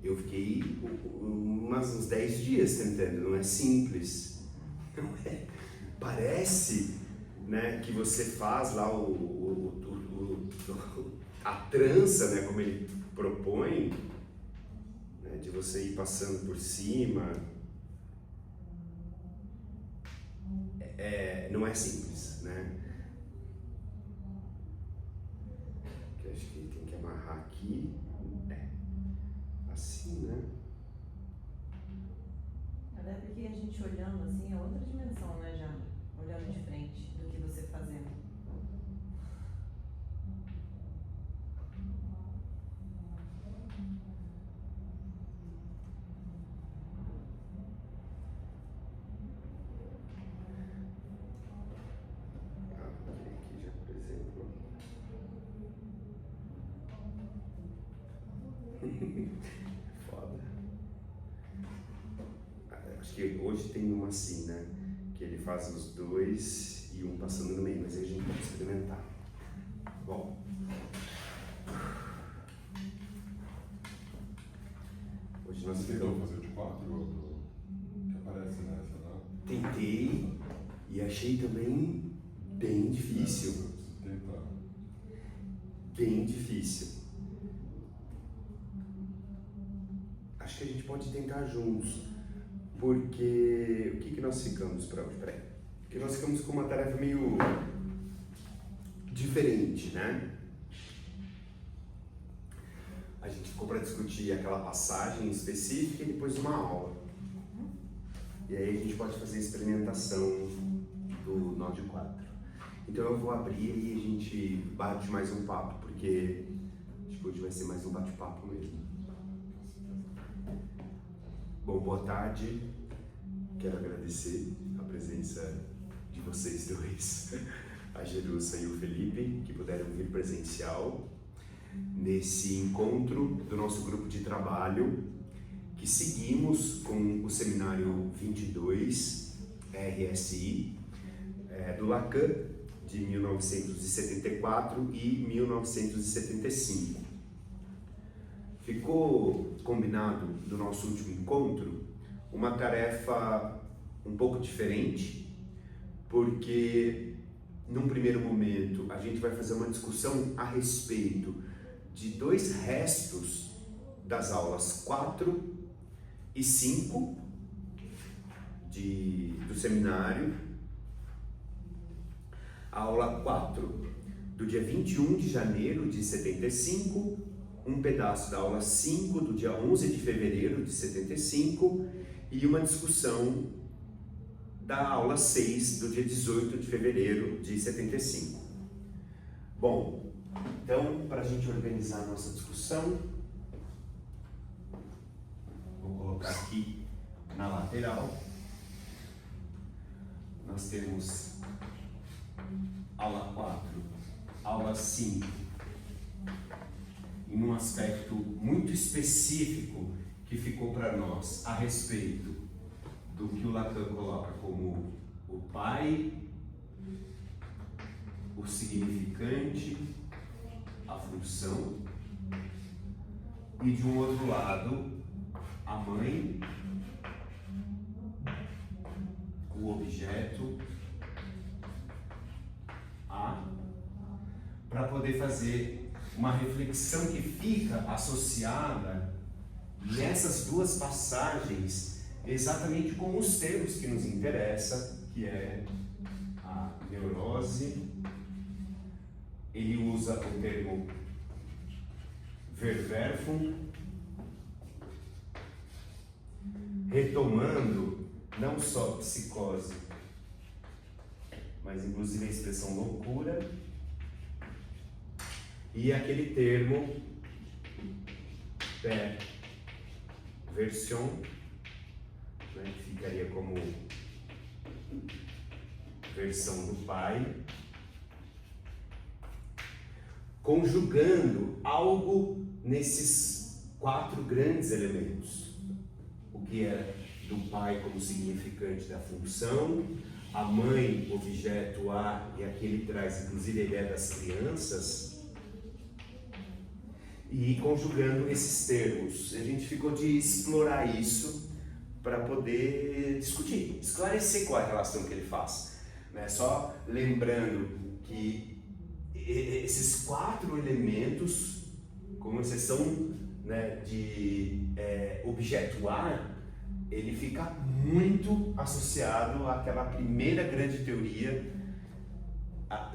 eu fiquei uns 10 dias tentando, não é simples. Não é. Parece, né, que você faz lá a trança, né, como ele propõe, né, de você ir passando por cima. Não é simples, né? Que acho que tem que amarrar aqui, assim, né? Até porque a gente olhando assim é outra dimensão, né, já olhando de frente do que você fazendo. Aqui já, por exemplo. Foda. Acho que hoje tem uma assim, né? Que ele faz os dois e um passando no meio, mas aí a gente pode experimentar. Bom. Hoje nós tentou fazer o de 4 que aparece nessa, né? Tentei e achei também bem difícil. Bem difícil. Acho que a gente pode tentar juntos, porque o que nós ficamos para hoje? Peraí. Porque nós ficamos com uma tarefa meio diferente, né? A gente ficou para discutir aquela passagem específica e depois uma aula. E aí a gente pode fazer a experimentação do nó de 4. Então eu vou abrir e a gente bate mais um papo, porque acho que hoje vai ser mais um bate-papo mesmo. Bom, boa tarde. Quero agradecer a presença de vocês dois, a Jerusa e o Felipe, que puderam vir presencial nesse encontro do nosso grupo de trabalho, que seguimos com o seminário 22 RSI do Lacan, de 1974 e 1975. Ficou combinado do nosso último encontro uma tarefa um pouco diferente, porque num primeiro momento a gente vai fazer uma discussão a respeito de dois restos das aulas 4 e 5 do seminário. A aula 4 do dia 21 de janeiro de 75, um pedaço da aula 5 do dia 11 de fevereiro de 75 e uma discussão da aula 6 do dia 18 de fevereiro de 75. Bom, então, para a gente organizar a nossa discussão, vou colocar aqui na lateral. Nós temos aula 4, aula 5, em um aspecto muito específico que ficou para nós a respeito do que o Lacan coloca como o pai, o significante, a função, e de um outro lado a mãe, o objeto, para poder fazer uma reflexão que fica associada nessas duas passagens exatamente com os termos que nos interessam, que é a neurose. Ele usa o termo Verwerfung, retomando não só psicose, mas inclusive a expressão loucura, e aquele termo Perversion, né, que ficaria como versão do pai, conjugando algo nesses 4 grandes elementos. O que é do pai como significante da função, a mãe, objeto, e aqui ele traz inclusive a ideia das crianças, e conjugando esses termos. A gente ficou de explorar isso para poder discutir, esclarecer qual é a relação que ele faz. Né? Só lembrando que esses 4 elementos, com exceção, né, de objeto ar, ele fica muito associado àquela primeira grande teoria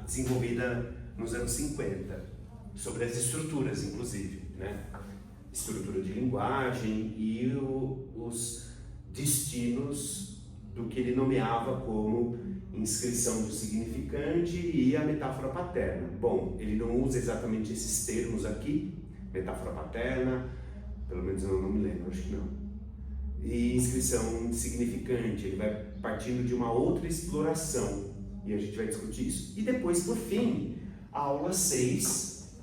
desenvolvida nos anos 50, sobre as estruturas, inclusive, né? Estrutura de linguagem e os destinos do que ele nomeava como inscrição do significante e a metáfora paterna. Bom, ele não usa exatamente esses termos aqui, metáfora paterna, pelo menos eu não me lembro, acho que não. E inscrição significante, ele vai partindo de uma outra exploração e a gente vai discutir isso. E depois, por fim, a aula 6,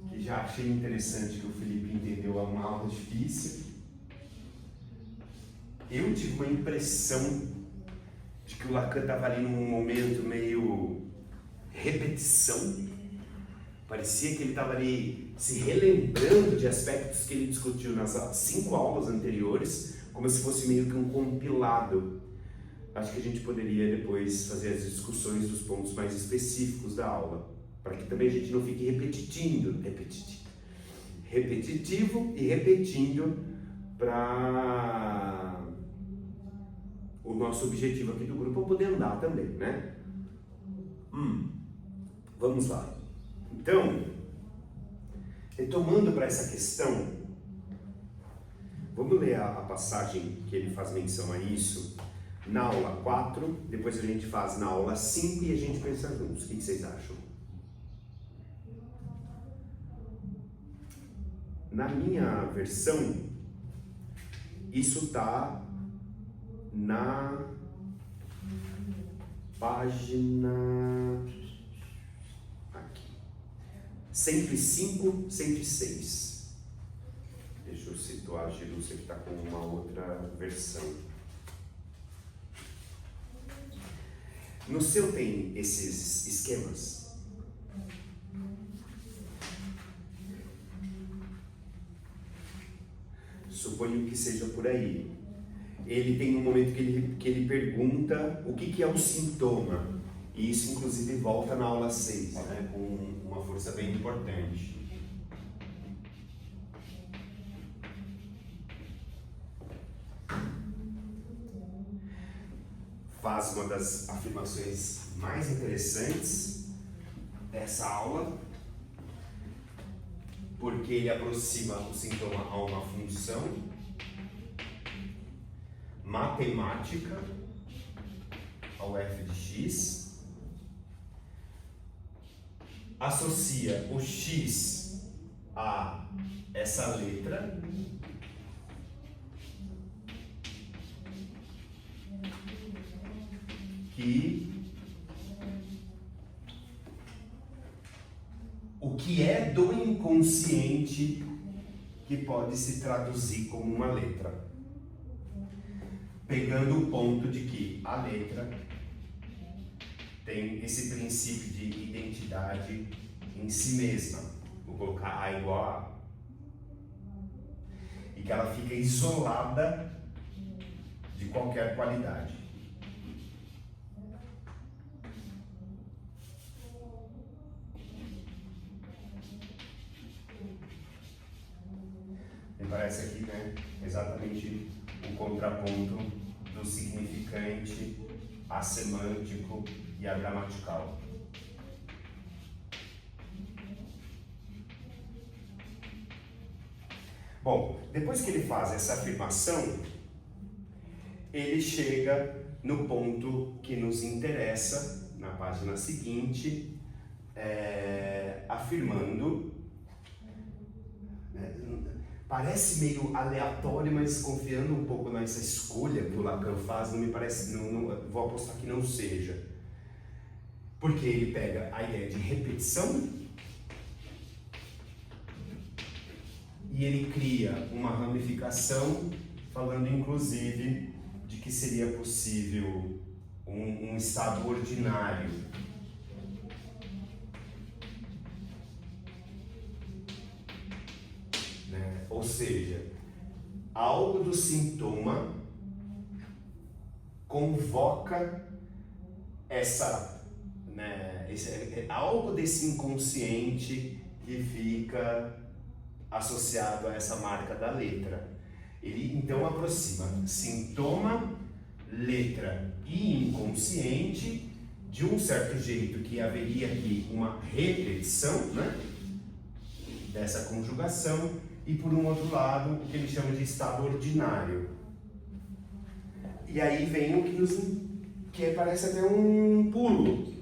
que já achei interessante que o Felipe entendeu, é uma aula difícil. Eu tive uma impressão de que o Lacan estava ali num momento meio repetição. Parecia que ele estava ali se relembrando de aspectos que ele discutiu nas 5 aulas anteriores, como se fosse meio que um compilado. Acho que a gente poderia depois fazer as discussões dos pontos mais específicos da aula, para que também a gente não fique repetindo repetitivo e repetindo para o nosso objetivo aqui do grupo poder andar também, né? Vamos lá. Então, retomando para essa questão, vamos ler a passagem que ele faz menção a isso na aula 4, depois a gente faz na aula 5 e a gente pensa juntos. O que vocês acham? Na minha versão, isso está na página 105, 106. Deixa eu situar a Gerúcia que está com uma outra versão. No seu tem esses esquemas? Suponho que seja por aí. Ele tem um momento que ele pergunta o que é o sintoma. E isso, inclusive, volta na aula 6, né, com uma força bem importante. Faz uma das afirmações mais interessantes dessa aula, porque ele aproxima o sintoma a uma função matemática, ao f de x, associa o x a essa letra o que é do inconsciente que pode se traduzir como uma letra, pegando o ponto de que a letra tem esse princípio de identidade em si mesma. Vou colocar A igual a A. E que ela fica isolada de qualquer qualidade. Me parece aqui, né, exatamente o contraponto do significante assemântico e a gramatical. Bom, depois que ele faz essa afirmação, ele chega no ponto que nos interessa, na página seguinte, afirmando, parece meio aleatório, mas confiando um pouco nessa escolha que o Lacan faz, não me parece, vou apostar que não seja. Porque ele pega a ideia de repetição e ele cria uma ramificação, falando inclusive de que seria possível um estado ordinário. Ou seja, algo do sintoma convoca algo desse inconsciente que fica associado a essa marca da letra. Ele então aproxima sintoma, letra e inconsciente de um certo jeito que haveria aqui uma repetição, né, dessa conjugação, e por um outro lado o que ele chama de estado ordinário. E aí vem o que parece até um pulo,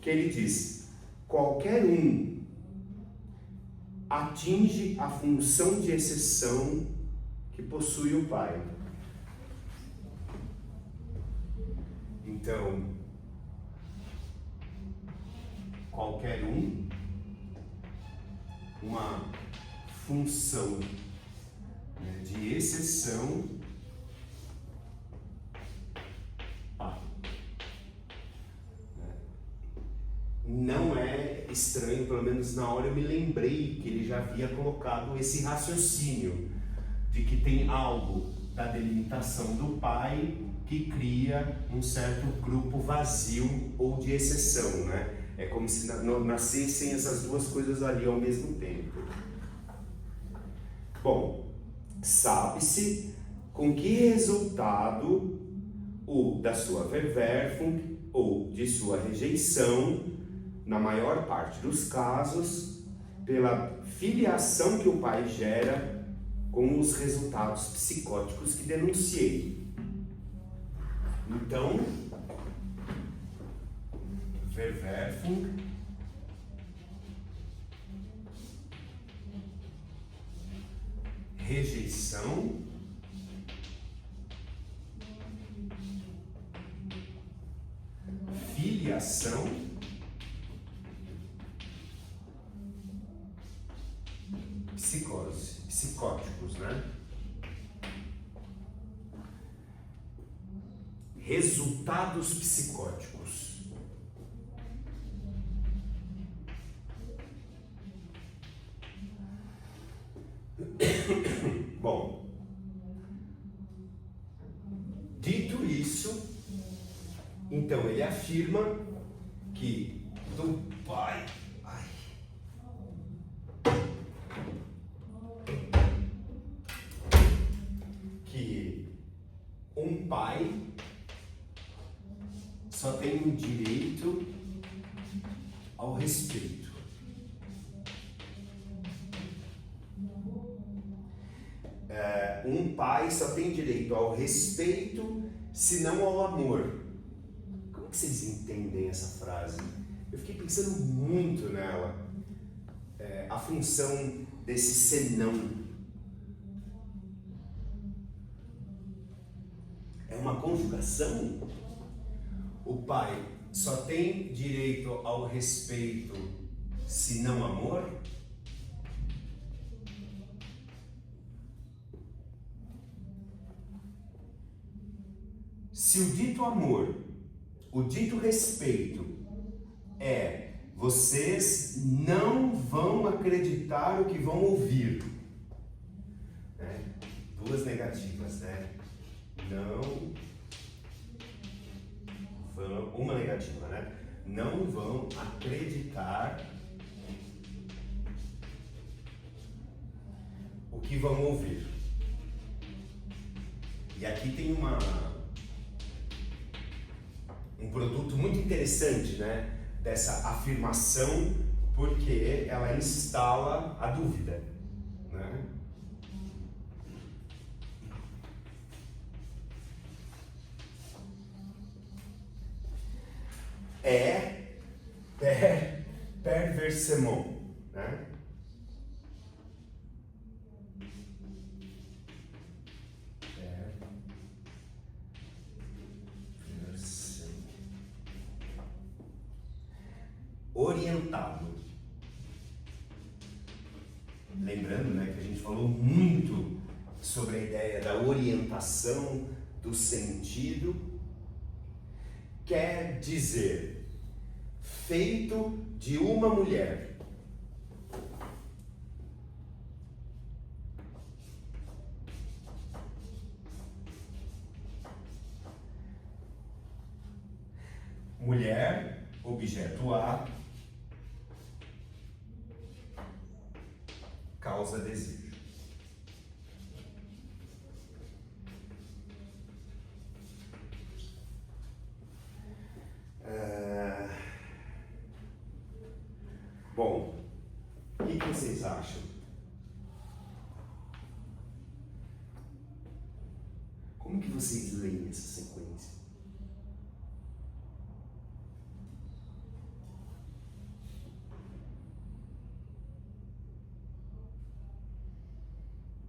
que ele diz: qualquer um atinge a função de exceção que possui o pai. Então, qualquer um, uma função, né, de exceção, não é estranho, pelo menos na hora eu me lembrei que ele já havia colocado esse raciocínio de que tem algo da delimitação do pai que cria um certo grupo vazio ou de exceção, né? É como se nascessem essas duas coisas ali ao mesmo tempo. Bom, sabe-se com que resultado o da sua Verwerfung ou de sua rejeição, na maior parte dos casos, pela filiação que o pai gera com os resultados psicóticos que denunciei. Então, Verwerfung rejeição filiação psicose, psicóticos, né? Resultados psicóticos. Bom, dito isso, então ele afirma que do pai, que um pai só tem um direito ao respeito. Um pai só tem direito ao respeito, se não ao amor. Como que vocês entendem essa frase? Eu fiquei pensando muito nela. A função desse senão. É uma conjugação? O pai só tem direito ao respeito, se não amor? Se o dito amor, o dito respeito é vocês não vão acreditar o que vão ouvir, né? Duas negativas, né? Não vão, uma negativa, né? Não vão acreditar o que vão ouvir. E aqui tem um produto muito interessante, né, dessa afirmação, porque ela instala a dúvida, né? É perversement, né? Orientado. Lembrando, né, que a gente falou muito sobre a ideia da orientação do sentido, quer dizer feito de uma mulher. mulher, objeto A, causa desejo. Bom, o que vocês acham? Como que vocês leem essa sequência?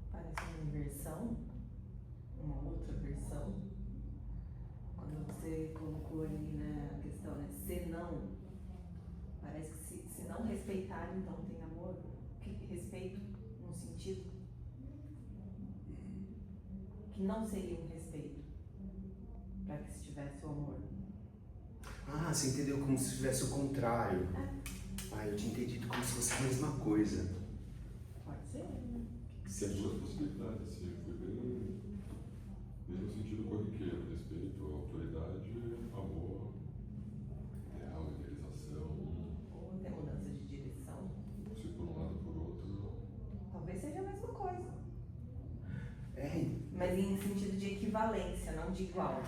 Parece uma inversão, uma outra versão. Quando você colocou ali, né, a questão, né, se não, parece que se não respeitar, então tem amor. Respeito no sentido que não seria um respeito para que se tivesse o amor. Ah, você entendeu como se tivesse o contrário. Ah, eu tinha entendido como se fosse a mesma coisa. Pode ser, né? Se as duas possibilidades, assim, foi bem no sentido corriqueiro, respeito à autoridade, amor, ideal, idealização, Ou até mudança de direção. se por um lado por outro. Talvez seja a mesma coisa. É, Mas em sentido de equivalência, não de igual.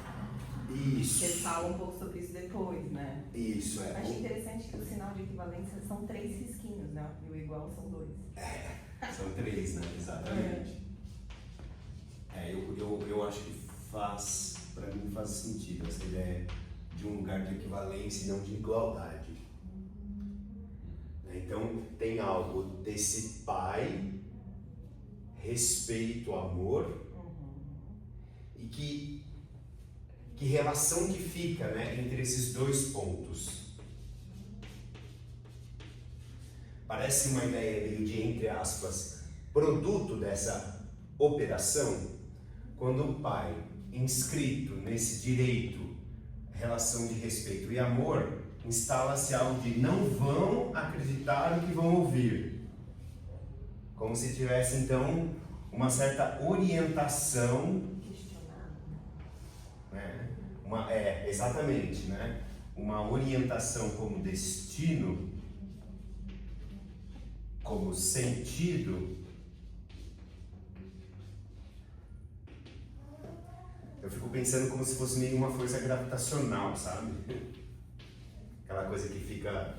isso. Você fala um pouco sobre isso depois, né? Isso, Eu achei interessante que o sinal de equivalência são 3 risquinhos, né? E o igual são 2. São 3, né? Exatamente. Eu acho que pra mim faz sentido essa ideia de um lugar de equivalência e não de igualdade. Então, tem algo desse pai, respeito, amor, e que relação que fica, né, entre esses dois pontos. Parece uma ideia meio de, entre aspas, produto dessa operação, quando o pai, inscrito nesse direito, relação de respeito e amor, instala-se algo de não vão acreditar no que vão ouvir. Como se tivesse, então, uma certa orientação, né? Exatamente, né? Uma orientação como destino, como sentido. Eu fico pensando como se fosse meio uma força gravitacional, sabe? Aquela coisa que fica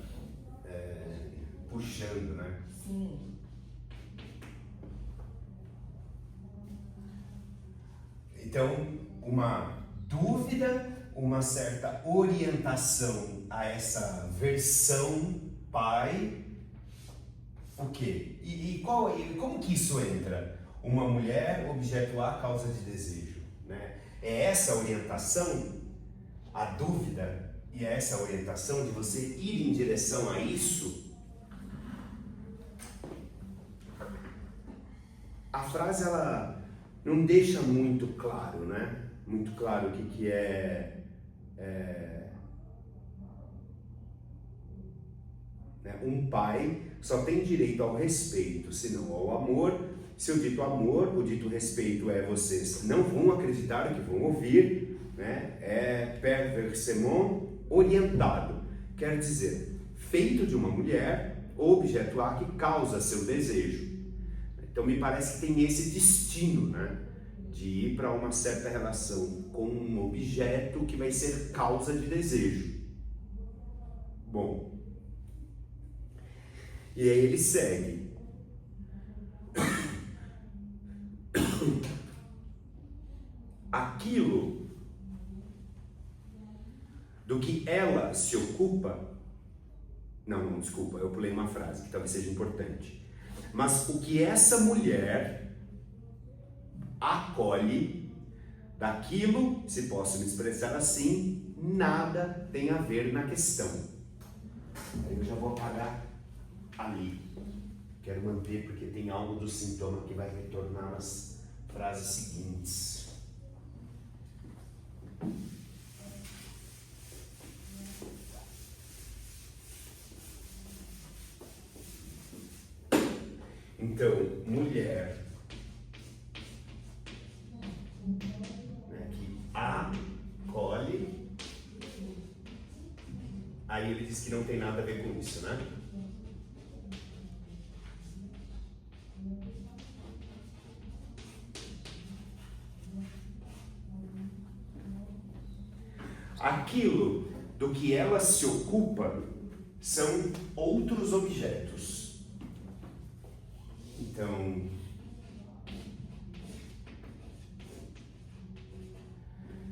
puxando, né? Sim. Então, uma dúvida, uma certa orientação a essa versão pai, o quê? E como que isso entra? Uma mulher, objeto A, causa de desejo, né? É essa orientação, a dúvida, e é essa orientação de você ir em direção a isso. A frase, ela não deixa muito claro, né? Muito claro o que é né? Um pai só tem direito ao respeito, senão ao amor. Se eu dito amor, o dito respeito é vocês não vão acreditar no que vão ouvir, né? É perversement orientado, quer dizer, feito de uma mulher, objeto A que causa seu desejo. Então me parece que tem esse destino, né? De ir para uma certa relação com um objeto que vai ser causa de desejo. Bom, e aí ele segue. Aquilo do que ela se ocupa. Não, desculpa, eu pulei uma frase que talvez seja importante. Mas o que essa mulher acolhe, daquilo, se posso me expressar assim, nada tem a ver na questão. Aí eu já vou apagar ali. Quero manter porque tem algo do sintoma que vai retornar nas frases seguintes. Então, mulher, né, que acolhe aí ele diz que não tem nada a ver com isso, né? Aquilo do que ela se ocupa são outros objetos. Então,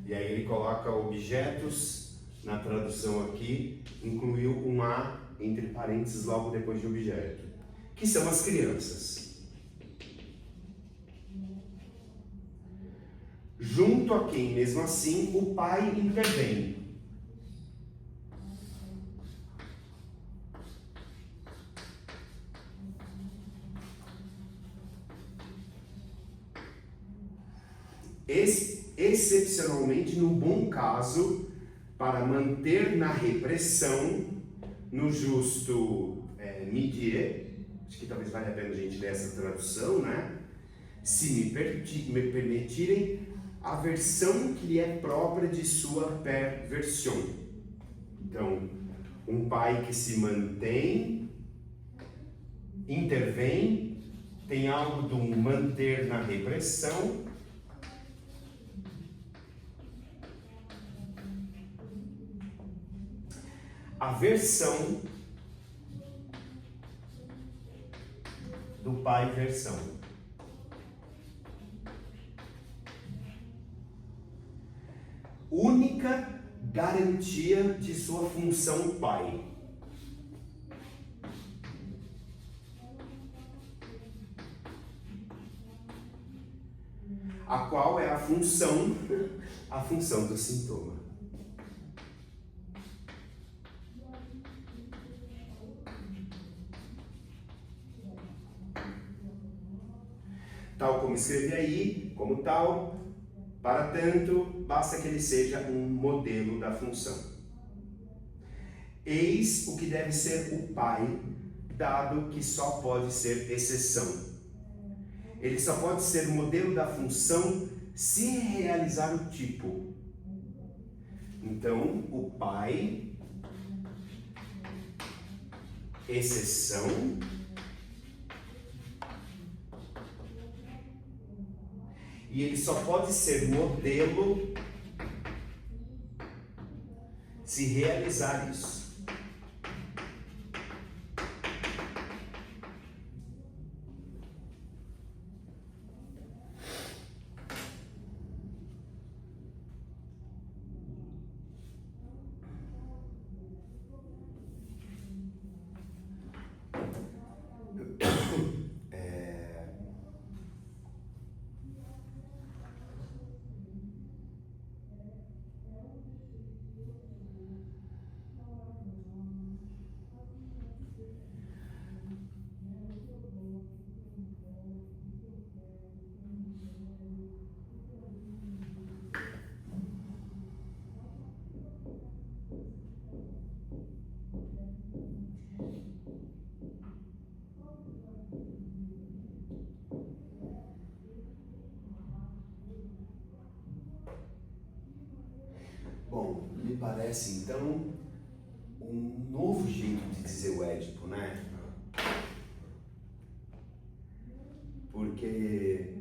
e aí ele coloca objetos, na tradução aqui, incluiu um A entre parênteses logo depois de objeto, que são as crianças. Junto a quem, mesmo assim, o pai intervém. Excepcionalmente, no bom caso, para manter na repressão, no justo medir, acho que talvez valha a pena a gente ler essa tradução, né? Se me permitirem, a versão que lhe é própria de sua perversão. Então, um pai que se mantém, intervém, tem algo do manter na repressão. A versão do pai versão. Única garantia de sua função pai. A qual é a função do sintoma. Tal como escrevi aí, como tal, para tanto, basta que ele seja um modelo da função. Eis o que deve ser o pai, dado que só pode ser exceção. Ele só pode ser modelo da função se realizar o tipo. Então, o pai, exceção, e ele só pode ser modelo se realizar isso. Bom, me parece então um novo jeito de dizer o Édipo, né? Porque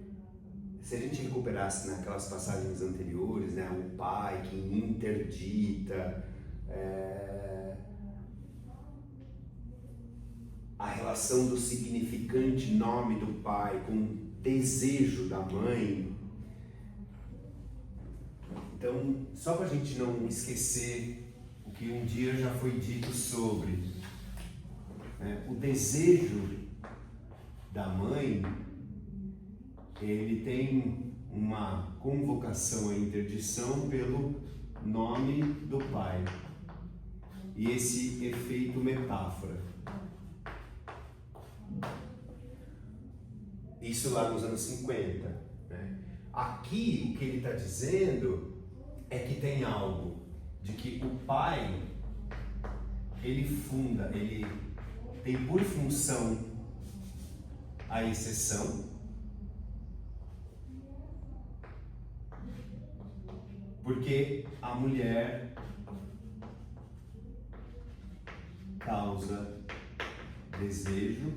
se a gente recuperasse naquelas passagens anteriores, né, o pai que interdita, a relação do significante nome do pai com o desejo da mãe. Então, só para a gente não esquecer o que um dia já foi dito sobre, né, o desejo da mãe, ele tem uma convocação à interdição pelo nome do pai. E esse efeito metáfora. Isso lá nos anos 50. Né? Aqui, o que ele está dizendo é que tem algo de que o pai, ele tem por função a exceção, porque a mulher causa desejo,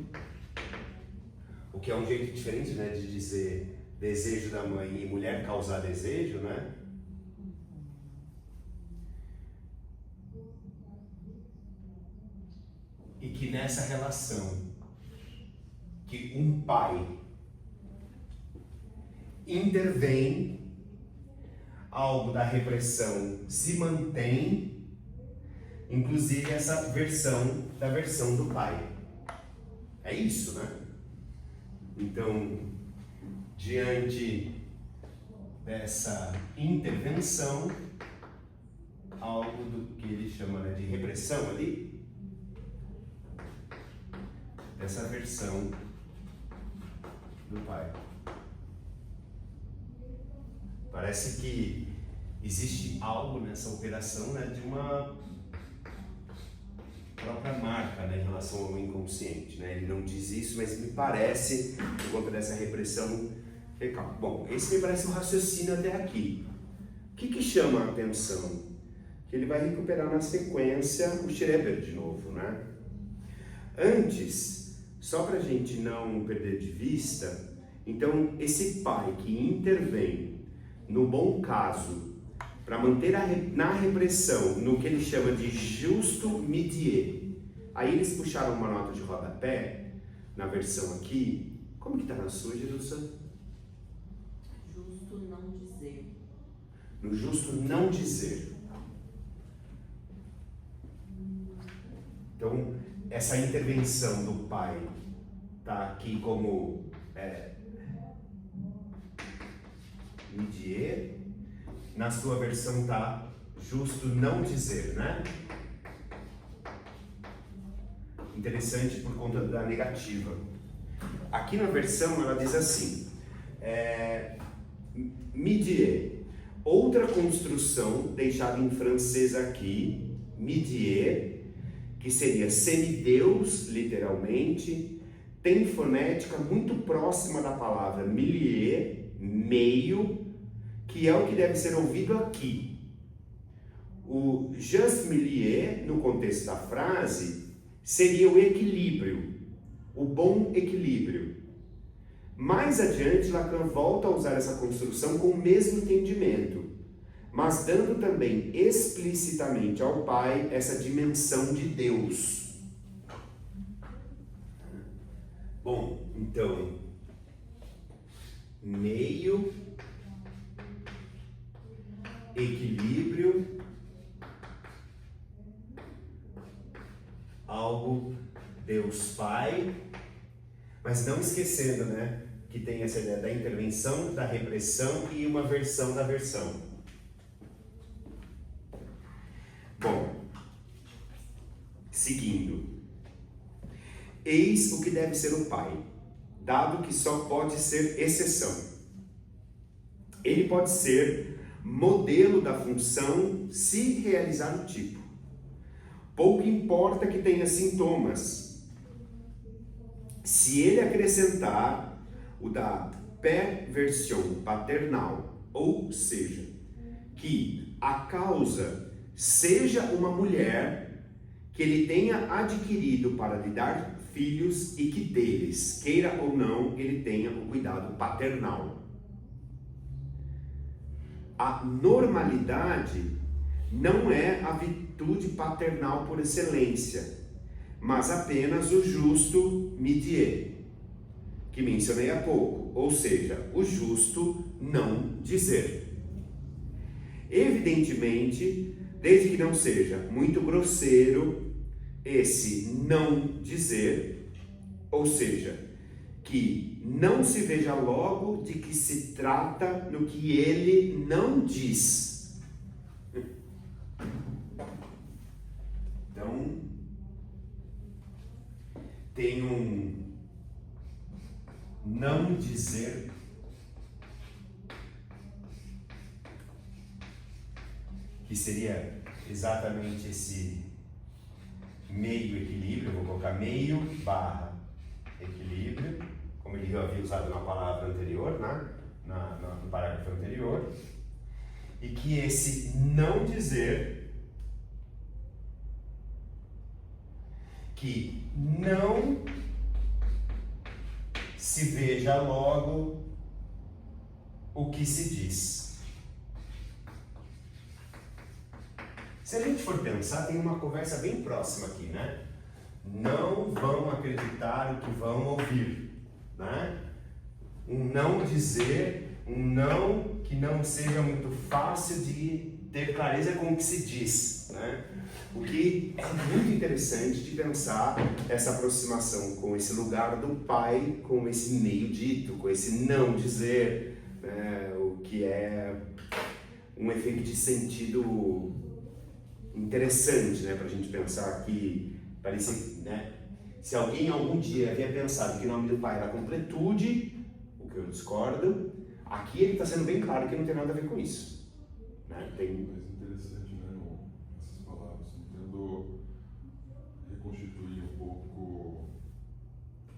o que é um jeito diferente, né, de dizer desejo da mãe e mulher causar desejo, né? E que nessa relação que um pai intervém, algo da repressão se mantém, inclusive essa versão da versão do pai. É isso, né? Então, diante dessa intervenção, algo do que ele chama, né, de repressão ali, essa versão do pai. Parece que existe algo nessa operação, né, de uma própria marca, né, em relação ao inconsciente, né? Ele não diz isso, mas me parece, por conta dessa repressão. Bom, esse me parece um raciocínio até aqui. O que chama a atenção? Que ele vai recuperar na sequência o Schreber de novo, né? Antes, só para a gente não perder de vista, então esse pai que intervém no bom caso para manter na repressão, no que ele chama de justo médier. Aí eles puxaram uma nota de rodapé na versão aqui. Como que está na sua, Jerusa? Justo não dizer. No justo não dizer. Então, essa intervenção do pai está aqui como médier. Na sua versão está justo não dizer, né? Interessante por conta da negativa. Aqui na versão ela diz assim, médier. Outra construção deixada em francês aqui, médier, que seria semideus, literalmente, tem fonética muito próxima da palavra milieu, meio, que é o que deve ser ouvido aqui. O juste milieu, no contexto da frase, seria o equilíbrio, o bom equilíbrio. Mais adiante, Lacan volta a usar essa construção com o mesmo entendimento, mas dando também explicitamente ao pai essa dimensão de Deus. Bom, então, meio, equilíbrio, algo Deus Pai, mas não esquecendo, né, que tem essa ideia da intervenção, da repressão e uma versão da versão. Bom, seguindo. Eis o que deve ser o Pai, dado que só pode ser exceção. Ele pode ser modelo da função se realizar o tipo. Pouco importa que tenha sintomas. Se ele acrescentar o da perversão paternal, ou seja, que a causa seja uma mulher que ele tenha adquirido para lhe dar filhos e que deles, queira ou não, ele tenha o cuidado paternal. A normalidade não é a virtude paternal por excelência, mas apenas o justo médier, que mencionei há pouco, ou seja, o justo não dizer. Evidentemente, desde que não seja muito grosseiro, esse não dizer, ou seja, que não se veja logo de que se trata no que ele não diz. Então, tem um não dizer que seria exatamente esse meio equilíbrio, eu vou colocar meio barra equilíbrio, como ele havia usado na palavra anterior, né? No parágrafo anterior, e que esse não dizer que não se veja logo o que se diz. Se a gente for pensar, tem uma conversa bem próxima aqui, né? Não vão acreditar o que vão ouvir, né? Um não dizer, um não que não seja muito fácil de ter clareza com o que se diz, né? O que é muito interessante de pensar essa aproximação com esse lugar do pai, com esse meio dito, com esse não dizer, né? O que é um efeito de sentido interessante, né? Para a gente pensar que parece, né? Se alguém algum dia havia pensado que o nome do pai era completude, o que eu discordo, aqui ele está sendo bem claro que não tem nada a ver com isso, né? Tem... Mas interessante, né, essas palavras, tentando reconstituir um pouco o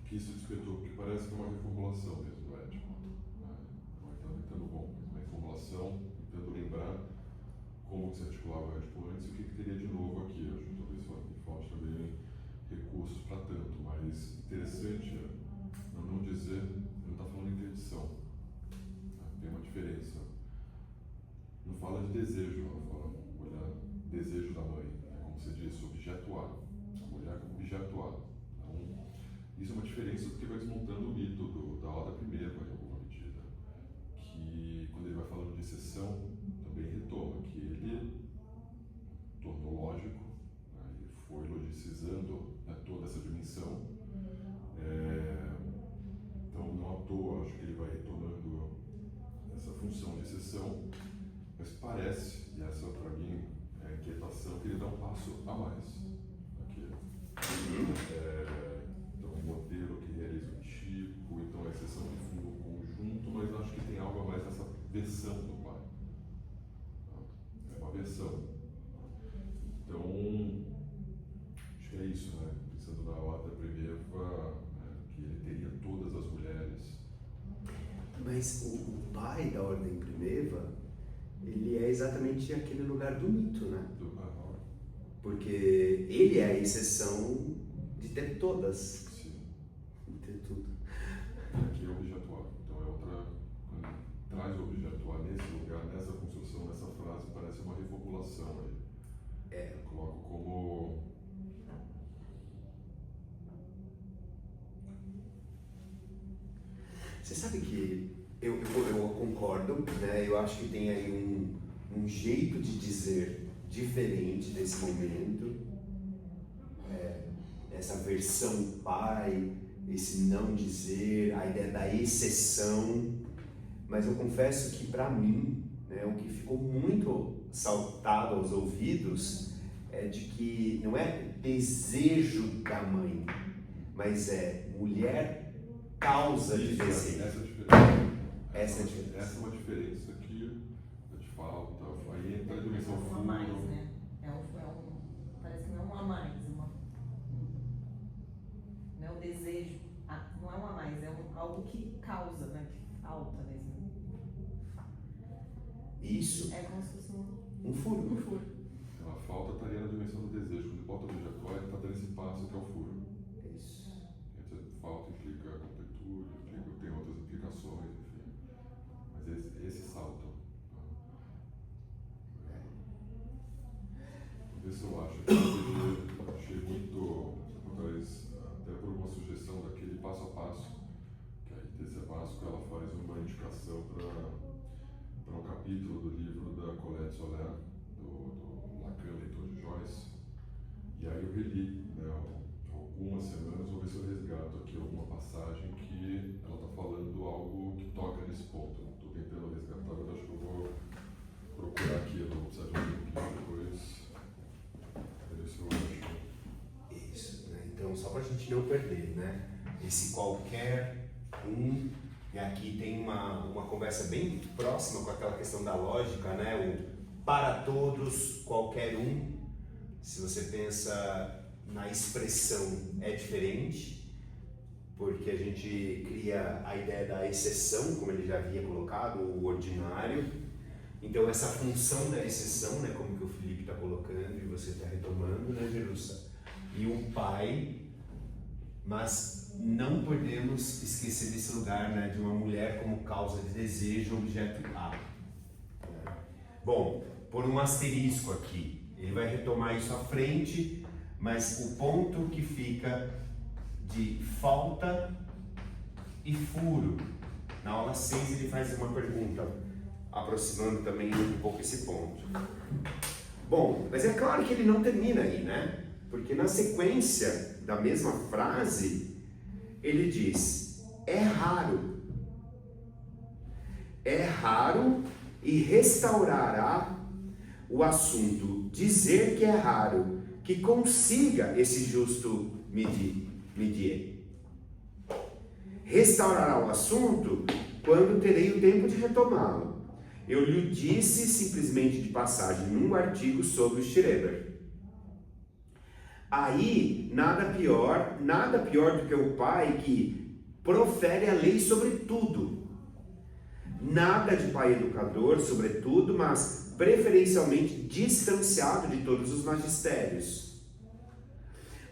que isso despertou, porque parece que é uma reformulação mesmo do Édipo, né? Não é tentando bom, mas uma reformulação, tentando lembrar como se articulava o Édipo antes e o que teria de novo aqui. Acho que talvez falte também recursos para tanto, mas interessante não dizer, não está falando em interdição, né? Tem uma diferença. Não fala de desejo, não fala olhar desejo da mãe, né? Como você disse, objeto A, a mulher como objeto A. Então, isso é uma diferença porque vai desmontando o mito da Oda primeira, em alguma medida, que quando ele vai falando de exceção, também retoma que ele tornou lógico, né? Ele foi logicizando, né, toda essa dimensão. Então, não à toa, acho que ele vai retomando essa função de exceção. Mas parece, e essa para mim é a inquietação, que ele dá um passo a mais aqui. Então, o modelo que realiza o tipo, então a exceção de fundo o conjunto, mas acho que tem algo a mais nessa versão do pai. É uma versão. Então, acho que é isso, né? Pensando na Oda Primeva, né, que ele teria todas as mulheres. Mas o pai da Ordem Primeva, ele é exatamente aquele lugar do mito, né? Porque ele é a exceção de ter todas. Sim. De ter tudo. Aqui é objetual. Então é outra. Quando traz o objetual nesse lugar, nessa construção, nessa frase, parece uma reformulação aí. Eu coloco como. Você sabe que eu concordo, né? Eu acho que tem aí um jeito de dizer diferente desse momento, essa versão pai, esse não dizer, a ideia da exceção, mas eu confesso que para mim, né, o que ficou muito saltado aos ouvidos é de que não é desejo da mãe, mas é mulher causa de desejo. Essa é a diferença. Essa é uma diferença que te falta. Aí entra a dimensão um a fundo. mais, né? Parece que não é um a mais, não é um desejo, não é um a mais, é algo que causa, né? Que falta mesmo. Isso. É como se fosse Um furo. um furo. Então, a falta estaria na dimensão do desejo. Quando bota o objetual, ele está dando esse passo que é o furo. Isso. Falta implica completude, tem outras implicações, enfim. Mas esse salto. Vamos ver se eu acho que eu achei muito, talvez, até por uma sugestão daquele passo a passo, que aí desse passo ela faz uma indicação para um capítulo do livro da Colette Soler, do Lacan, leitor de Joyce. E aí eu reli, né, algumas semanas, vou ver se eu resgato aqui alguma passagem que ela está falando algo que toca nesse ponto. Estou tentando resgatar, mas acho que eu vou procurar aqui, eu vou precisar de um tempinho depois, ver se eu acho. Isso, né? Então, só para a gente não perder, né? Esse qualquer um, e aqui tem uma conversa bem próxima com aquela questão da lógica, né? O para todos, qualquer um. Se você pensa na expressão, é diferente, porque a gente cria a ideia da exceção, como ele já havia colocado, o ordinário. Então, essa função da exceção, né, como que o Felipe está colocando e você está retomando, né, Jerusa? e o pai, mas não podemos esquecer desse lugar, né, de uma mulher como causa de desejo, objeto A. Bom, por um asterisco aqui, ele vai retomar isso à frente, mas o ponto que fica de falta e furo, na aula 6 ele faz uma pergunta, aproximando também um pouco esse ponto. Bom, mas é claro que ele não termina aí, né? Porque na sequência da mesma frase, ele diz, é raro e restaurará o assunto, dizer que é raro, que consiga esse justo medier. Restaurará o assunto quando terei o tempo de retomá-lo. Eu lhe disse simplesmente de passagem num artigo sobre o Schreber. Aí, nada pior do que o pai que profere a lei sobre tudo. Nada de pai educador, sobretudo, mas preferencialmente distanciado de todos os magistérios.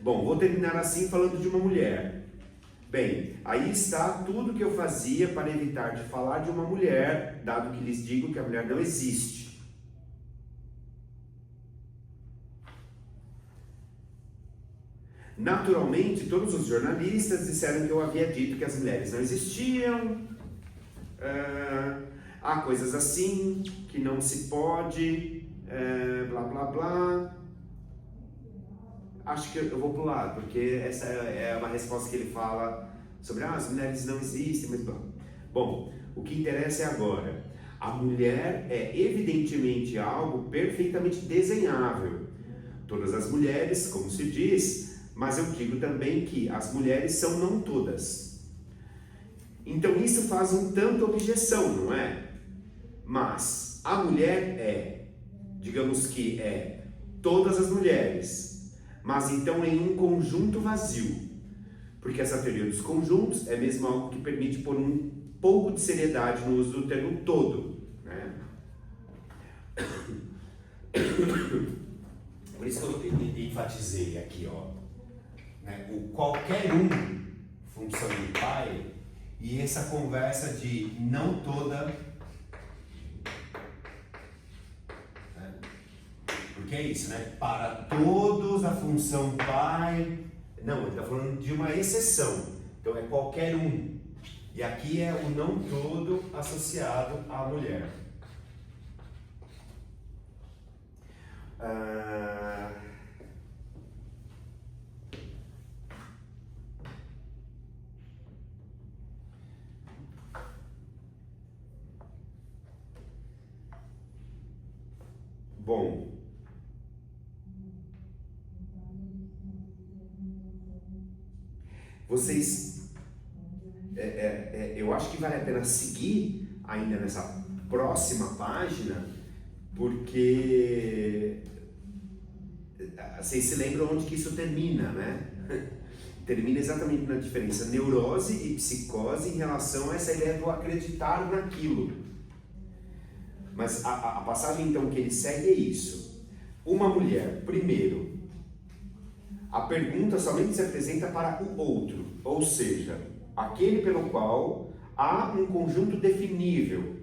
Bom, vou terminar assim falando de uma mulher. Bem, aí está tudo que eu fazia para evitar de falar de uma mulher, dado que lhes digo que a mulher não existe. Naturalmente, todos os jornalistas disseram que eu havia dito que as mulheres não existiam, há coisas assim, que não se pode, blá blá blá. Acho que eu vou pular, porque essa é uma resposta que ele fala sobre as mulheres não existem, mas bom, o que interessa é agora. A mulher é evidentemente algo perfeitamente desenhável. Todas as mulheres, como se diz, mas eu digo também que as mulheres são não todas. Então isso faz um tanto objeção, não é? Mas a mulher é, digamos que é todas as mulheres, mas então em um conjunto vazio, porque essa teoria dos conjuntos é mesmo algo que permite pôr um pouco de seriedade no uso do termo todo, né? Por isso que eu enfatizei aqui, ó, né? O qualquer um, função do pai, e essa conversa de não toda, porque é isso, né? Para todos a função pai. Não, ele está falando de uma exceção. Então é qualquer um. E aqui é o não todo associado à mulher. Bom, vocês, eu acho que vale a pena seguir ainda nessa próxima página, porque vocês se lembram onde que isso termina, né? Termina exatamente na diferença neurose e psicose em relação a essa ideia do acreditar naquilo. Mas a passagem então que ele segue é isso. Uma mulher, primeiro, a pergunta somente se apresenta para o outro, ou seja, aquele pelo qual há um conjunto definível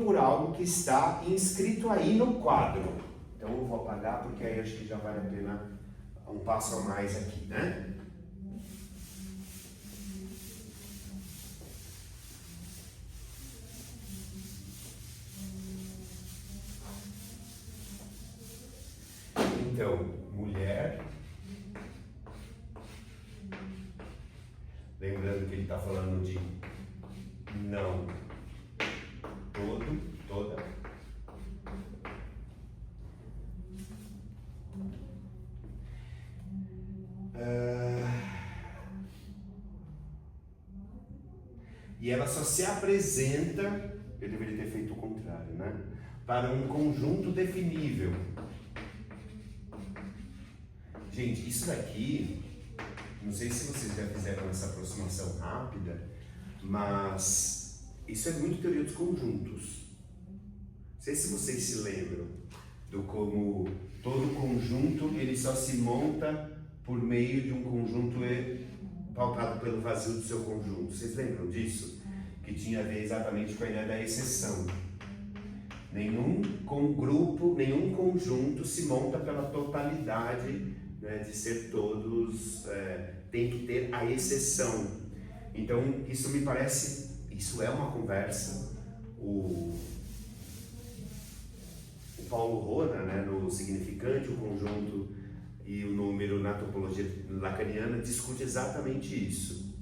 por algo que está inscrito aí no quadro. Então eu vou apagar porque aí acho que já vale a pena um passo a mais aqui, né? Então, mulher, lembrando que ele está falando de não todo, toda. E ela só se apresenta, eu deveria ter feito o contrário, né? Para um conjunto definível. Gente, isso daqui, não sei se vocês já fizeram essa aproximação rápida, mas isso é muito teoria dos conjuntos. Não sei se vocês se lembram. do como todo conjunto ele só se monta por meio de um conjunto pautado pelo vazio do seu conjunto. Vocês lembram disso? Que tinha a ver exatamente com a ideia da exceção. Nenhum grupo, nenhum conjunto se monta pela totalidade, né, de ser todos, tem que ter a exceção. Então isso me parece, isso é uma conversa. O Paulo Rona, né, no Significante, o Conjunto e o Número na topologia lacaniana, discute exatamente isso.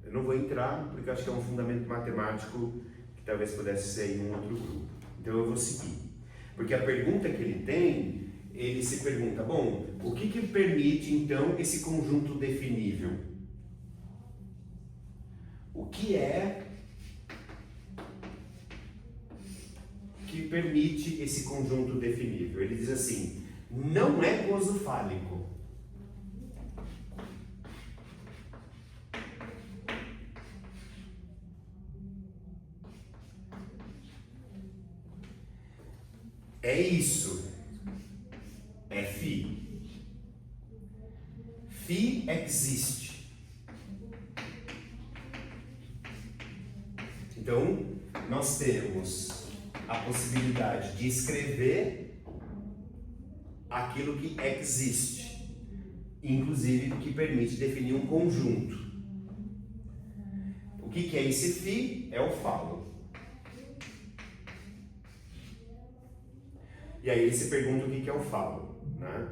Eu não vou entrar porque eu acho que é um fundamento matemático que talvez pudesse ser em um outro grupo. Então eu vou seguir. Porque a pergunta que ele tem, ele se pergunta, bom, o que permite então esse conjunto definível? O que é que permite esse conjunto definível? Ele diz assim, não é gozo fálico. É isso. É Φ. Φ existe. Então, nós temos a possibilidade de escrever aquilo que existe, inclusive que permite definir um conjunto. O que é esse Φ? É o falo. E aí ele se pergunta o que é o falo, né?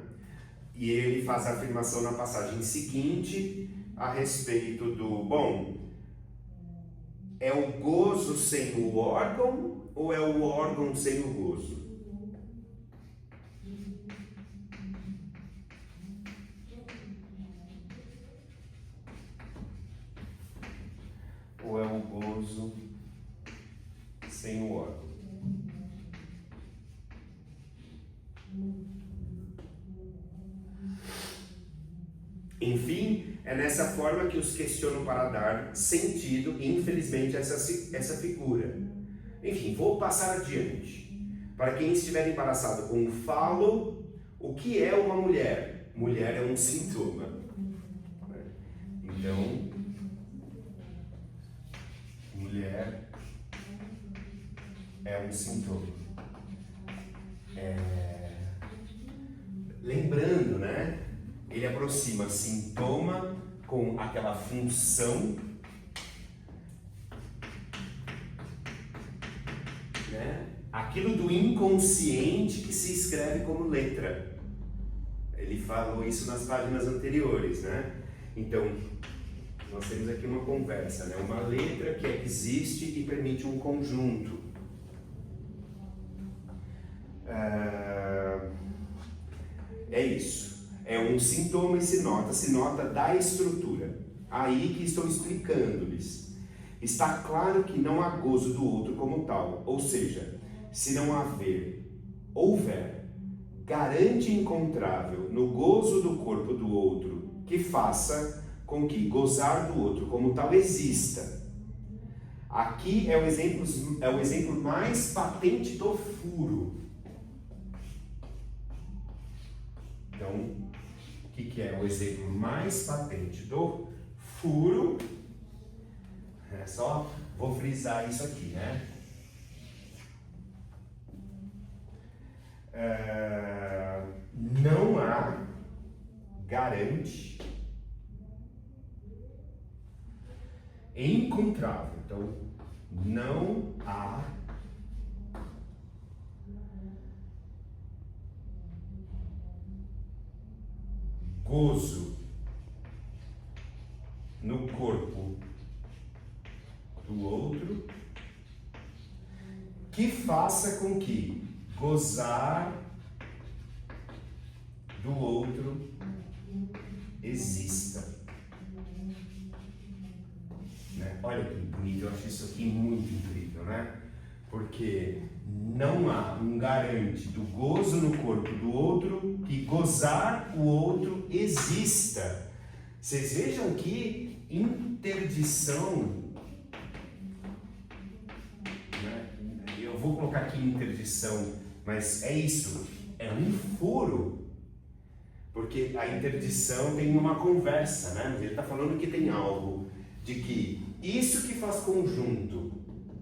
E ele faz a afirmação na passagem seguinte a respeito do, bom, é o gozo sem o órgão ou é o órgão sem o gozo? Ou é o gozo sem o órgão? Enfim, é nessa forma que os questionam para dar sentido, infelizmente, a essa figura. Enfim, vou passar adiante. Para quem estiver embaraçado com o falo, o que é uma mulher? Mulher é um sintoma. Então, mulher é um sintoma. Lembrando, né? Ele aproxima sintoma com aquela função, né? Aquilo do inconsciente que se escreve como letra. Ele falou isso nas páginas anteriores, né? Então, nós temos aqui uma conversa, né? Uma letra que existe e permite um conjunto. É isso. É um sintoma e se nota da estrutura. Aí que estou explicando-lhes. Está claro que não há gozo do outro como tal, ou seja, se não houver garante encontrável no gozo do corpo do outro que faça com que gozar do outro como tal exista. Aqui é o exemplo mais patente do furo. Então, o que é o exemplo mais patente do furo? É só, vou frisar isso aqui, né? Não há garante encontrável. Então, não há gozo no corpo do outro que faça com que gozar do outro exista. Né? Olha que bonito, eu acho isso aqui muito incrível, né? Porque não há um garante do gozo no corpo do outro que gozar o outro exista. Vocês vejam que interdição, né? Eu vou colocar aqui interdição Mas é isso, é um furo. Porque a interdição tem uma conversa, né? Ele está falando que tem algo de que isso que faz conjunto,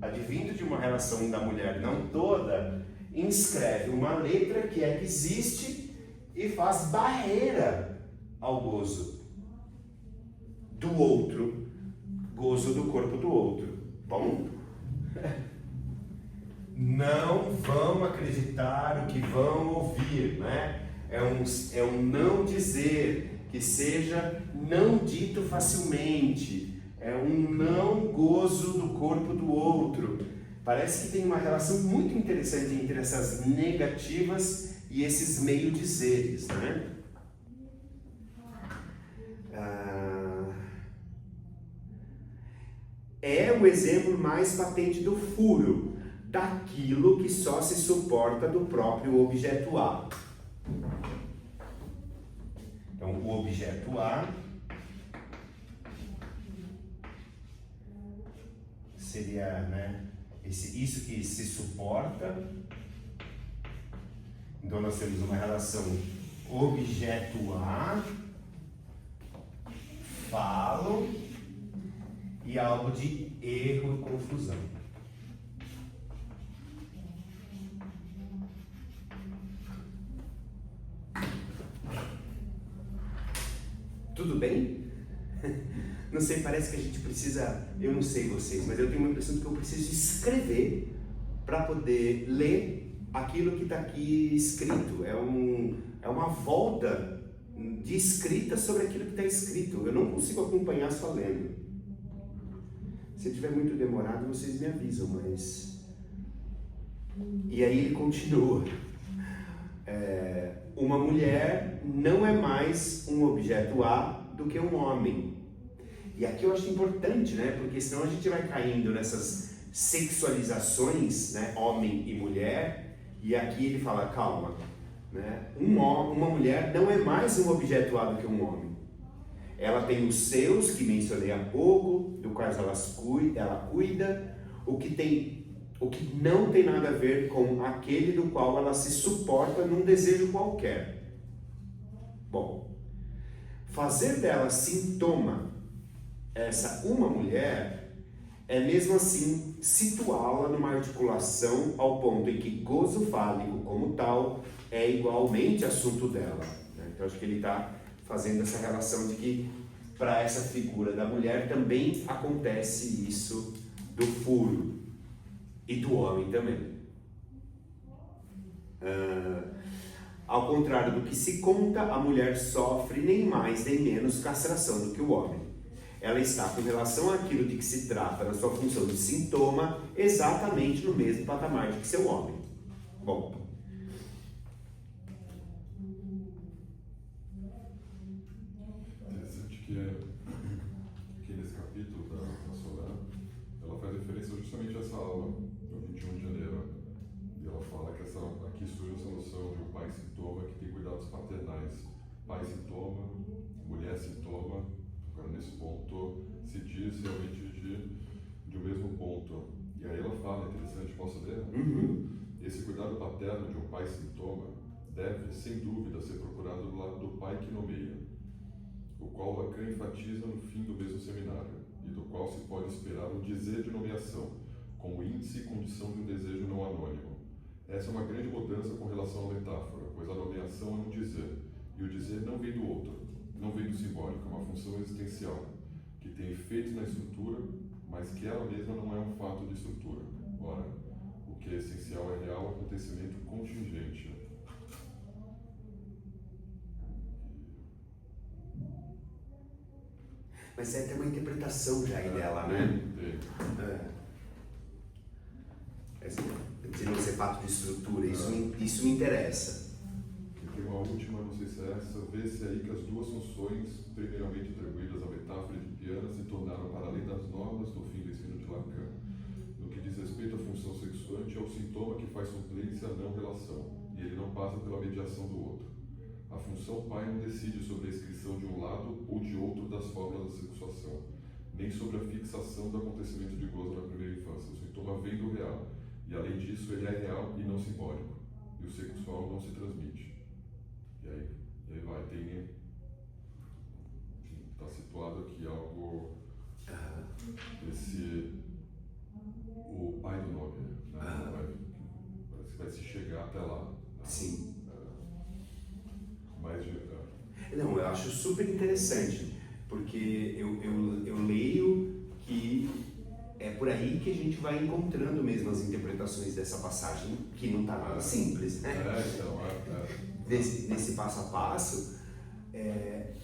advindo de uma relação da mulher, não toda, inscreve uma letra que é que existe e faz barreira ao gozo do outro, gozo do corpo do outro. Bom? Não vão acreditar o que vão ouvir, né? É um não dizer que seja não dito facilmente. É um não gozo do corpo do outro. Parece que tem uma relação muito interessante entre essas negativas e esses meio dizeres, né? É o exemplo mais patente do furo, daquilo que só se suporta do próprio objeto A. Então, o objeto A seria, né, isso que se suporta. Então, nós temos uma relação objeto A, falo, e algo de erro e confusão. Tudo bem? Não sei, parece que a gente precisa, eu não sei vocês, mas eu tenho uma impressão de que eu preciso escrever para poder ler aquilo que está aqui escrito. É uma volta de escrita sobre aquilo que está escrito. Eu não consigo acompanhar só lendo. Se estiver muito demorado, vocês me avisam, mas... E aí ele continua. Uma mulher não é mais um objeto A do que um homem. E aqui eu acho importante, né? Porque senão a gente vai caindo nessas sexualizações, né? Homem e mulher. E aqui ele fala, calma, né? Uma mulher não é mais um objeto A do que um homem. Ela tem os seus, que mencionei há pouco, do quais ela cuida, o que não tem nada a ver com aquele do qual ela se suporta num desejo qualquer. Bom, fazer dela sintoma essa uma mulher é mesmo assim situá-la numa articulação ao ponto em que gozo fálico como tal é igualmente assunto dela. Então acho que ele está fazendo essa relação de que para essa figura da mulher também acontece isso do furo e do homem também. Ao contrário do que se conta, a mulher sofre nem mais nem menos castração do que o homem. Ela está com relação àquilo de que se trata na sua função de sintoma exatamente no mesmo patamar de que seu homem. Bom, que nesse capítulo da Sorã, ela faz referência justamente a essa aula do 21 de janeiro. E ela fala que aqui surge essa noção de um pai sintoma que tem cuidados paternais. Pai sintoma, mulher sintoma. Agora, nesse ponto, se diz realmente de um mesmo ponto. E aí ela fala, interessante, posso ler? Esse cuidado paterno de um pai sintoma deve, sem dúvida, ser procurado do lado do pai que nomeia, o qual Lacan enfatiza no fim do mesmo seminário, e do qual se pode esperar um dizer de nomeação, como índice e condição de um desejo não anônimo. Essa é uma grande mudança com relação à metáfora, pois a nomeação é um dizer, e o dizer não vem do outro, não vem do simbólico, é uma função existencial, que tem efeitos na estrutura, mas que ela mesma não é um fato de estrutura. Ora, o que é essencial é real acontecimento contingente. mas é até uma interpretação já aí dela, né? De não ser fato de estrutura, isso me interessa. E tem uma última, não sei se é essa, vê-se aí que as duas funções, primeiramente atribuídas à metáfora de Piana, se tornaram para além das normas do fim do ensino de Lacan. No que diz respeito à função sexuante, é o sintoma que faz suplência à não-relação, e ele não passa pela mediação do outro. A função pai não decide sobre a inscrição de um lado ou de outro das fórmulas da sexuação, nem sobre a fixação do acontecimento de gozo na primeira infância. O sintoma vem do real, e além disso ele é real e não simbólico. E e o sexual não se transmite. E aí vai, tem, está situado aqui algo, o pai do nome, né? Parece que vai se chegar até lá. Né? Sim. Mais de... Não, eu acho super interessante, porque eu leio que é por aí que a gente vai encontrando mesmo as interpretações dessa passagem, que não está nada simples, né? Nesse passo a passo,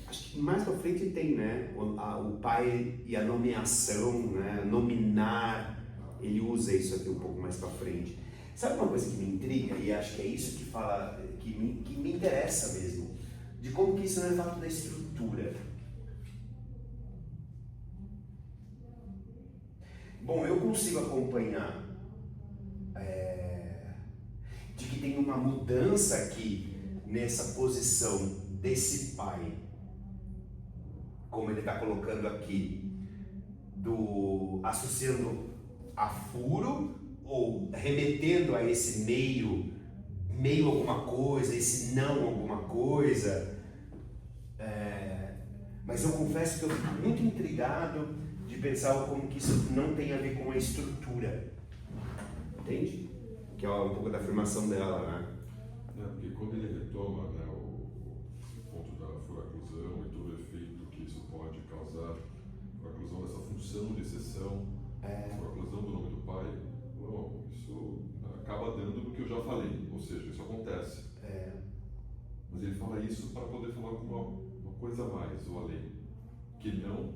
acho que mais pra frente tem, né? O pai e a nomeação, né? Nominar, ele usa isso aqui um pouco mais pra frente. Sabe uma coisa que me intriga, e acho que é isso que fala, que me interessa mesmo, de como que isso não é fato da estrutura. Bom, eu consigo acompanhar de que tem uma mudança aqui nessa posição desse pai, como ele está colocando aqui, associando a furo ou remetendo a esse meio alguma coisa, esse não alguma coisa. Mas eu confesso que eu fico muito intrigado de pensar como que isso não tem a ver com a estrutura, entende? Que é um pouco da afirmação dela, né? Porque quando ele retoma, né, o ponto da furaclusão e todo o efeito que isso pode causar, furaclusão dessa função de exceção, furaclusão do nome do pai, bom, isso acaba dando no que eu já falei, ou seja, isso acontece. Mas ele fala isso para poder falar com uma coisa a mais, ou além, que não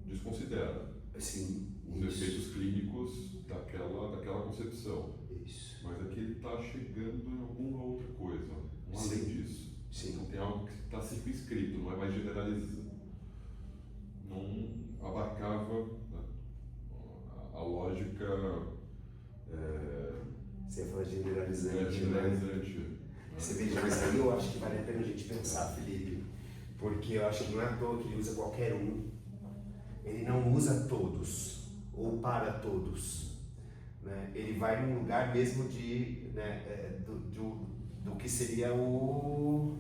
desconsidera Sim, os efeitos clínicos daquela concepção. Isso. Mas aqui ele está chegando em alguma outra coisa, além disso. Sim. Então tem algo que está circunscrito, não é mais generalizado. Não abarcava, né, a lógica. Você ia falar generalizante, generalizante. né? Você veja, mas aí eu acho que vale a pena a gente pensar, Felipe, porque eu acho que não é à toa que ele usa qualquer um. Ele não usa todos, ou para todos. Né? Ele vai num lugar mesmo de, né, do que seria o...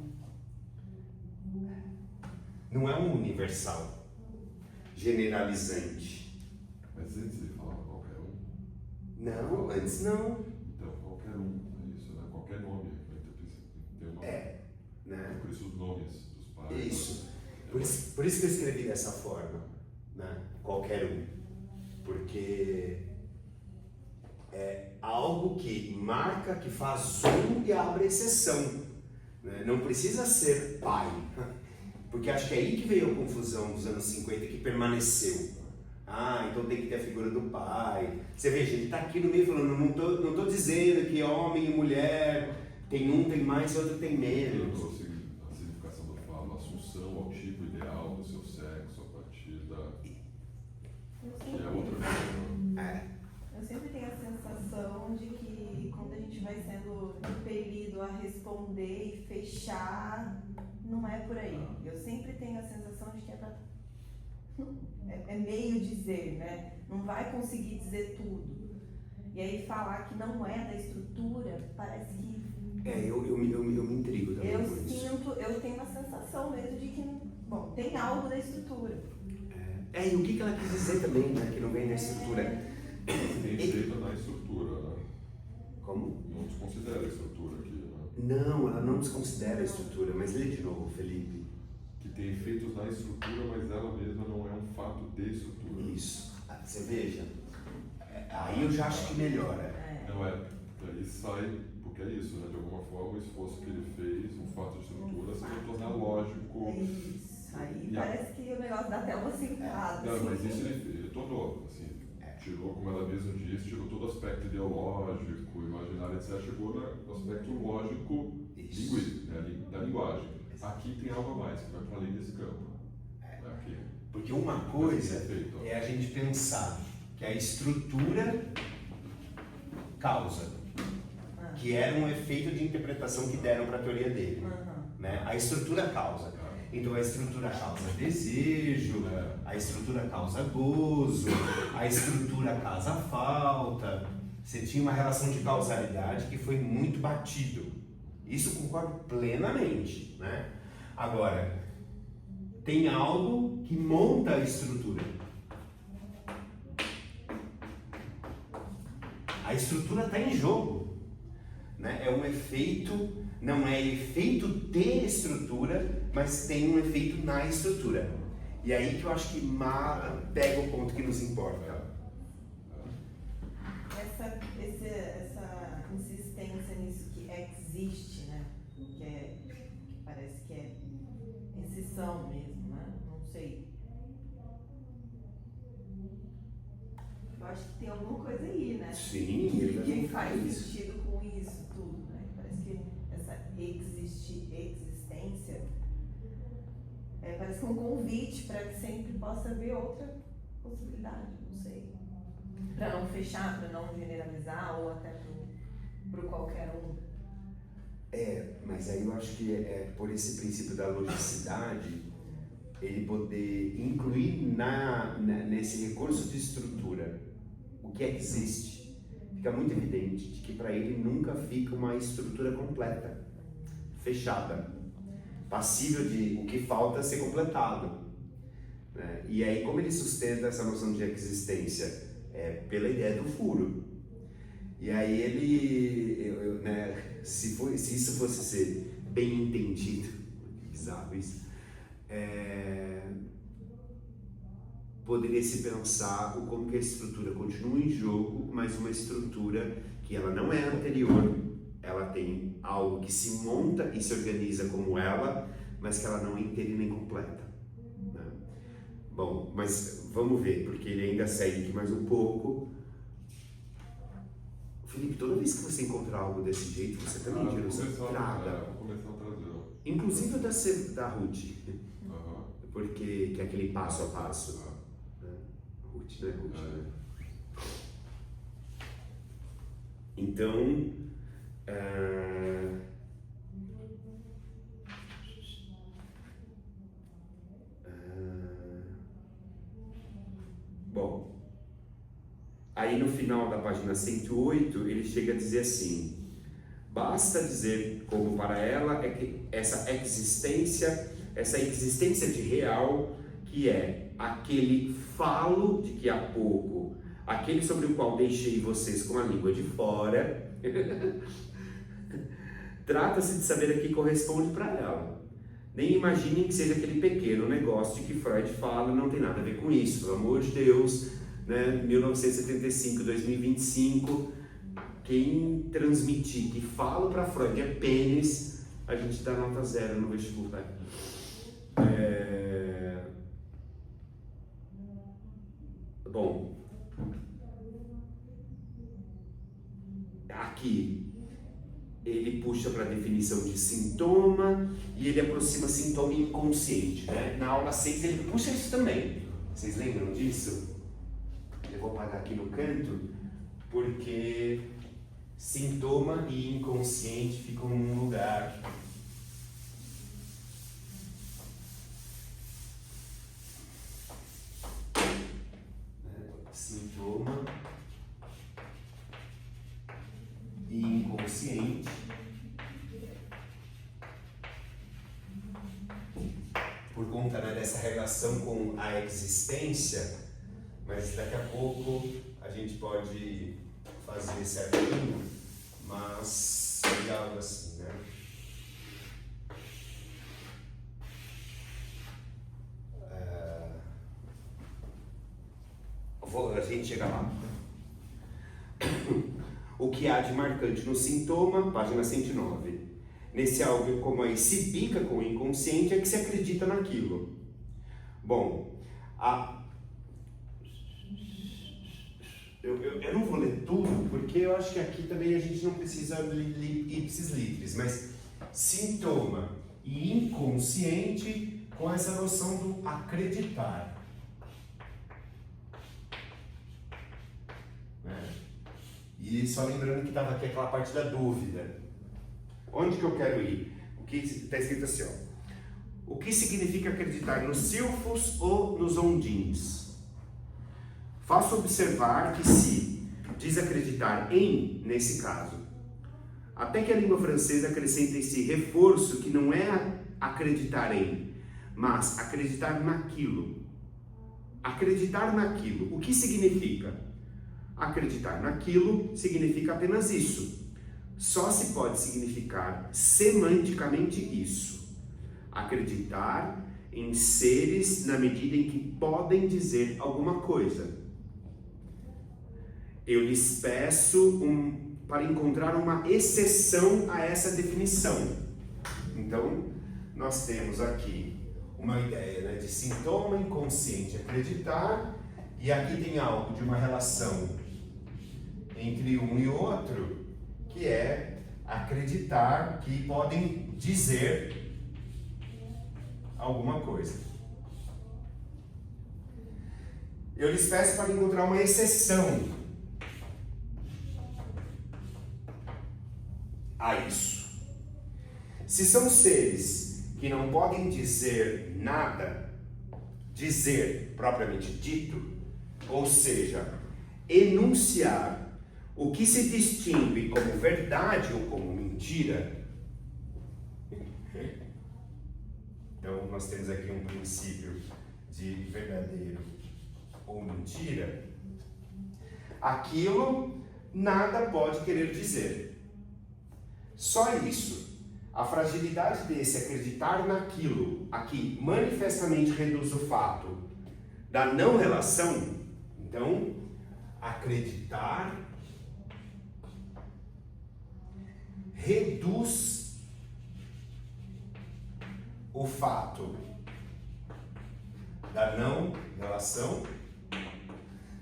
Não é um universal, generalizante. Mas antes ele falava qualquer um? Não, antes não. Então, qualquer um, é isso, né? Qualquer nome. Tem uma... Né? Por isso os nomes dos pais. Isso. Por isso que eu escrevi dessa forma, né? Qualquer um. Porque é algo que marca, que faz e abre exceção. Né? Não precisa ser pai. Porque acho que é aí que veio a confusão dos anos 50 que permaneceu. Então tem que ter a figura do pai. Você veja, ele está aqui no meio falando, não tô dizendo que homem e mulher tem um tem mais e outro tem menos. A significação do falo, a assunção ao tipo ideal do seu sexo a partir da... que é outra coisa. Eu sempre tenho a sensação de que quando a gente vai sendo impelido a responder e fechar, não é por aí. Eu sempre tenho a sensação de que é meio dizer, né? Não vai conseguir dizer tudo. E aí falar que não é da estrutura, parece que... Eu me intrigo também com isso. Eu tenho a sensação mesmo de que, bom, tem algo da estrutura. E o que ela quis dizer também, né? Que não vem da estrutura. Tem efeito na estrutura, né? Como? Não desconsidera a estrutura aqui, né? Não, ela não desconsidera a estrutura, mas lê de novo, Felipe. Que tem efeitos na estrutura, mas ela mesma não é um fato de estrutura. Isso. Você veja. Aí eu já acho que melhora. Não é. Daí sai, porque é isso, né? De alguma forma, o esforço que ele fez, um fato de estrutura, se vai tornar lógico. Isso. Aí parece que o negócio dá até uma cintada. Não, mas isso ele tornou, assim, tirou, como ela mesma diz, tirou todo o aspecto ideológico, imaginário, etc., chegou no aspecto lógico da linguagem. Aqui tem algo a mais, que vai para além desse campo. Aqui. Porque uma coisa é a gente pensar que a estrutura causa, que era um efeito de interpretação que deram para a teoria dele. Né? A estrutura causa. Então a estrutura causa desejo, a estrutura causa gozo, a estrutura causa falta. Você tinha uma relação de causalidade que foi muito batido. Isso eu concordo plenamente, né? Agora, tem algo que monta a estrutura. A estrutura está em jogo, né? É um efeito, não é efeito de estrutura, mas tem um efeito na estrutura. E aí que eu acho que pega o ponto que nos importa. Essa insistência nisso que existe, né? Que parece que é exceção mesmo, né? Não sei. Eu acho que tem alguma coisa aí, né? Sim, que faz sentido com isso tudo, né? Parece que essa existência parece que é um convite para que sempre possa haver outra possibilidade, não sei. Para não fechar, para não generalizar ou até para qualquer um. Mas aí eu acho que é por esse princípio da logicidade, ele poder incluir nesse recurso de estrutura o que é que existe. Fica muito evidente de que para ele nunca fica uma estrutura completa, fechada, passível de o que falta ser completado, né? E aí como ele sustenta essa noção de existência? Pela ideia do furo. E aí ele, né, se isso fosse ser bem entendido, bizarro isso, poderia se pensar como que a estrutura continua em jogo, mas uma estrutura que ela não é anterior, ela tem algo que se monta e se organiza como ela, mas que ela não é inteira e nem completa, né? Bom, mas vamos ver, porque ele ainda segue aqui mais um pouco. Felipe, toda vez que você encontrar algo desse jeito, você também tira o seu traga. Vou começar a trazer. Inclusive da Ruth, porque que é aquele passo a passo. Né? Ruth, né? Ruth, né? Então, bom, aí no final da página 108 ele chega a dizer assim: basta dizer como para ela é que essa existência de real, que é aquele falo de que há pouco, aquele sobre o qual deixei vocês com a língua de fora, trata-se de saber a que corresponde para ela. Nem imaginem que seja aquele pequeno negócio de que Freud fala, não tem nada a ver com isso, pelo amor de Deus, né? 1975, 2025, quem transmitir que falo para Freud é pênis, a gente dá nota 0 no vestibular. Bom, aqui ele puxa para a definição de sintoma e ele aproxima sintoma inconsciente, né? Na aula 6 ele puxa isso também. Vocês lembram disso? Eu vou apagar aqui no canto, porque sintoma e inconsciente ficam num lugar. Sintoma e inconsciente por conta, né, dessa relação com a existência, mas daqui a pouco a gente pode fazer certinho, mas seria algo assim, né? A gente chega lá. O que há de marcante no sintoma, página 109. Nesse algo como aí se pica com o inconsciente é que se acredita naquilo. Bom, eu não vou ler tudo, porque eu acho que aqui também a gente não precisa ipsis litteris, mas sintoma e inconsciente com essa noção do acreditar. E só lembrando que estava aqui aquela parte da dúvida. Onde que eu quero ir? O que está escrito assim, ó. O que significa acreditar nos silfos ou nos ondins? Faço observar que se desacreditar em, nesse caso. Até que a língua francesa acrescenta esse reforço que não é acreditar em, mas acreditar naquilo. Acreditar naquilo. O que significa? Acreditar naquilo significa apenas isso. Só se pode significar semanticamente isso. Acreditar em seres na medida em que podem dizer alguma coisa. Eu lhes peço para encontrar uma exceção a essa definição. Então, nós temos aqui uma ideia, né, de sintoma inconsciente, acreditar, e aqui tem algo de uma relação entre um e outro, que é acreditar que podem dizer alguma coisa. Eu lhes peço para encontrar uma exceção a isso. Se são seres que não podem dizer nada, dizer propriamente dito, ou seja, enunciar o que se distingue como verdade ou como mentira. Então, nós temos aqui um princípio de verdadeiro ou mentira. Aquilo nada pode querer dizer. Só isso. A fragilidade desse acreditar naquilo aqui manifestamente reduz o fato da não relação. Então, acreditar reduz o fato da não relação.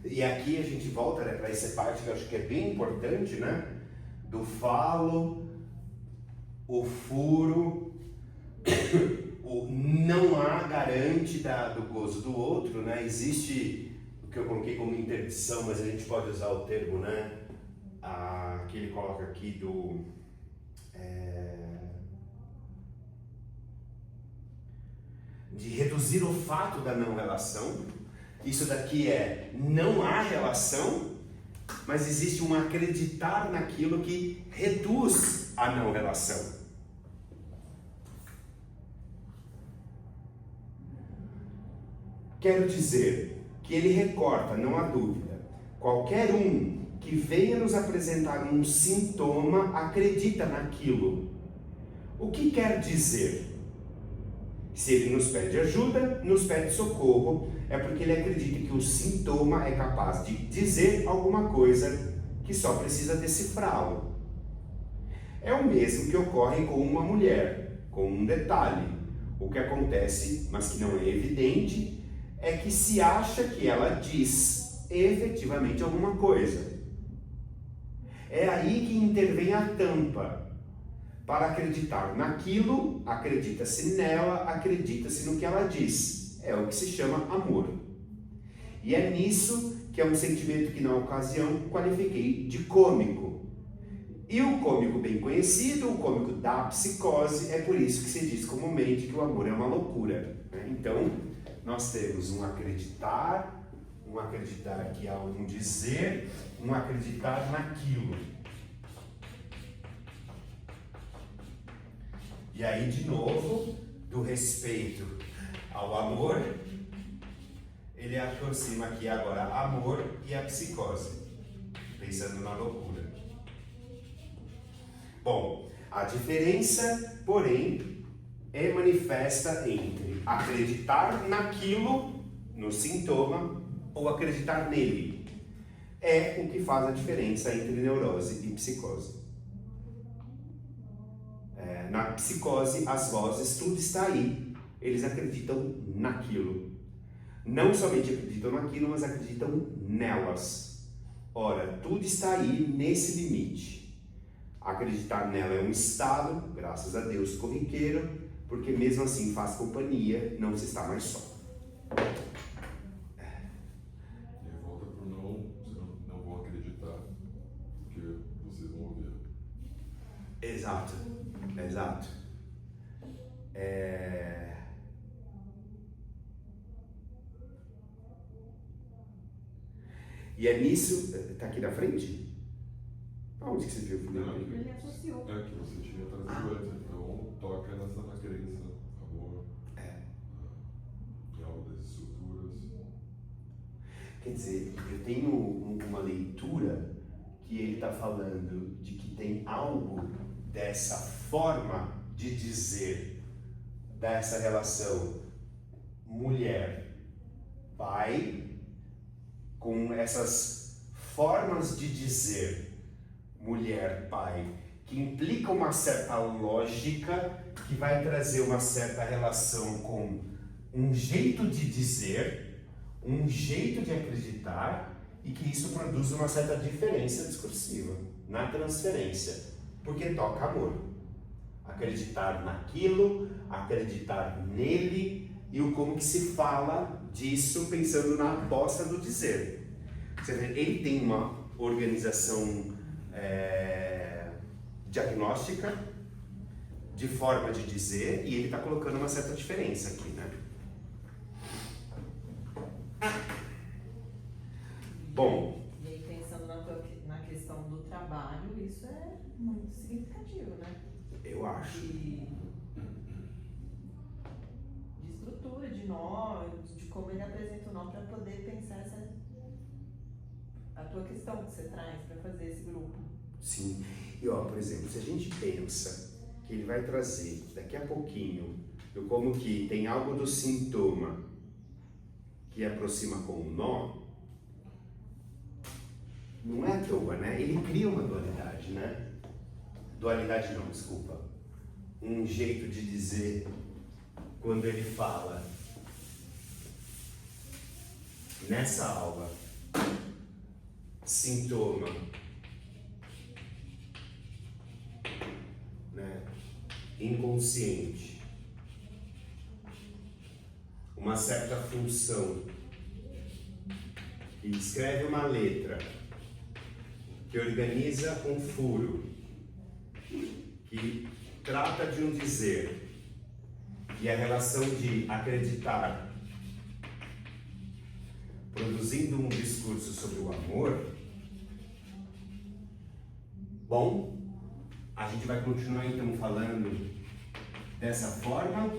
E aqui a gente volta, né, para essa parte que eu acho que é bem importante, né? Do falo, o furo, o não há garante do gozo do outro, né? Existe o que eu coloquei como interdição, mas a gente pode usar o termo, né? Que ele coloca aqui de reduzir o fato da não relação. Isso daqui não há relação, mas existe um acreditar naquilo que reduz a não relação. Quero dizer que ele recorta, não há dúvida, qualquer um que venha nos apresentar um sintoma acredita naquilo. O que quer dizer? Se ele nos pede ajuda, nos pede socorro, é porque ele acredita que o sintoma é capaz de dizer alguma coisa que só precisa decifrá-lo. É o mesmo que ocorre com uma mulher, com um detalhe. O que acontece, mas que não é evidente, é que se acha que ela diz efetivamente alguma coisa. É aí que intervém a tampa. Para acreditar naquilo, acredita-se nela, acredita-se no que ela diz. É o que se chama amor. E é nisso que é um sentimento que na ocasião qualifiquei de cômico. E o cômico bem conhecido, o cômico da psicose, é por isso que se diz comumente que o amor é uma loucura. Então, nós temos um acreditar que há um dizer, um acreditar naquilo. E aí, de novo, do respeito ao amor, ele aproxima aqui agora amor e a psicose, pensando na loucura. Bom, a diferença, porém, é manifesta entre acreditar naquilo, no sintoma, ou acreditar nele. É o que faz a diferença entre neurose e psicose. Na psicose, as vozes, tudo está aí. Eles acreditam naquilo. Não somente acreditam naquilo, mas acreditam nelas. Ora, tudo está aí nesse limite. Acreditar nela é um estado, graças a Deus, corriqueiro, porque mesmo assim faz companhia, não se está mais só. E aí volta para o vocês não vão acreditar, porque vocês vão ouvir. Exato. E é nisso, tá aqui na frente? Aonde que você viu, Felipe? Ele associou. É que você tinha trazido antes, então toca nessa na crença, amor, em algo das estruturas. Quer dizer, eu tenho uma leitura que ele está falando de que tem algo dessa forma de dizer, dessa relação mulher-pai, com essas formas de dizer mulher-pai, que implica uma certa lógica, que vai trazer uma certa relação com um jeito de dizer, um jeito de acreditar, e que isso produz uma certa diferença discursiva na transferência, porque toca amor. Acreditar naquilo, acreditar nele, e o como que se fala disso pensando na bosta do dizer. Você vê, ele tem uma organização diagnóstica, de forma de dizer, e ele está colocando uma certa diferença aqui, né? Bom. E aí, pensando na questão do trabalho, isso é muito significativo, né? Eu acho. De estrutura, de nó, de como ele apresenta o nó para poder pensar a tua questão que você traz para fazer esse grupo. Sim. E ó, por exemplo, se a gente pensa que ele vai trazer daqui a pouquinho, do como que tem algo do sintoma que aproxima com o nó, não é à toa, né? Ele cria uma dualidade, né? Dualidade não, desculpa. Um jeito de dizer quando ele fala nessa aula, sintoma, né? Inconsciente, uma certa função, que escreve uma letra, que organiza um furo, que trata de um dizer, e a relação de acreditar, produzindo um discurso sobre o amor. Bom, a gente vai continuar então falando dessa forma,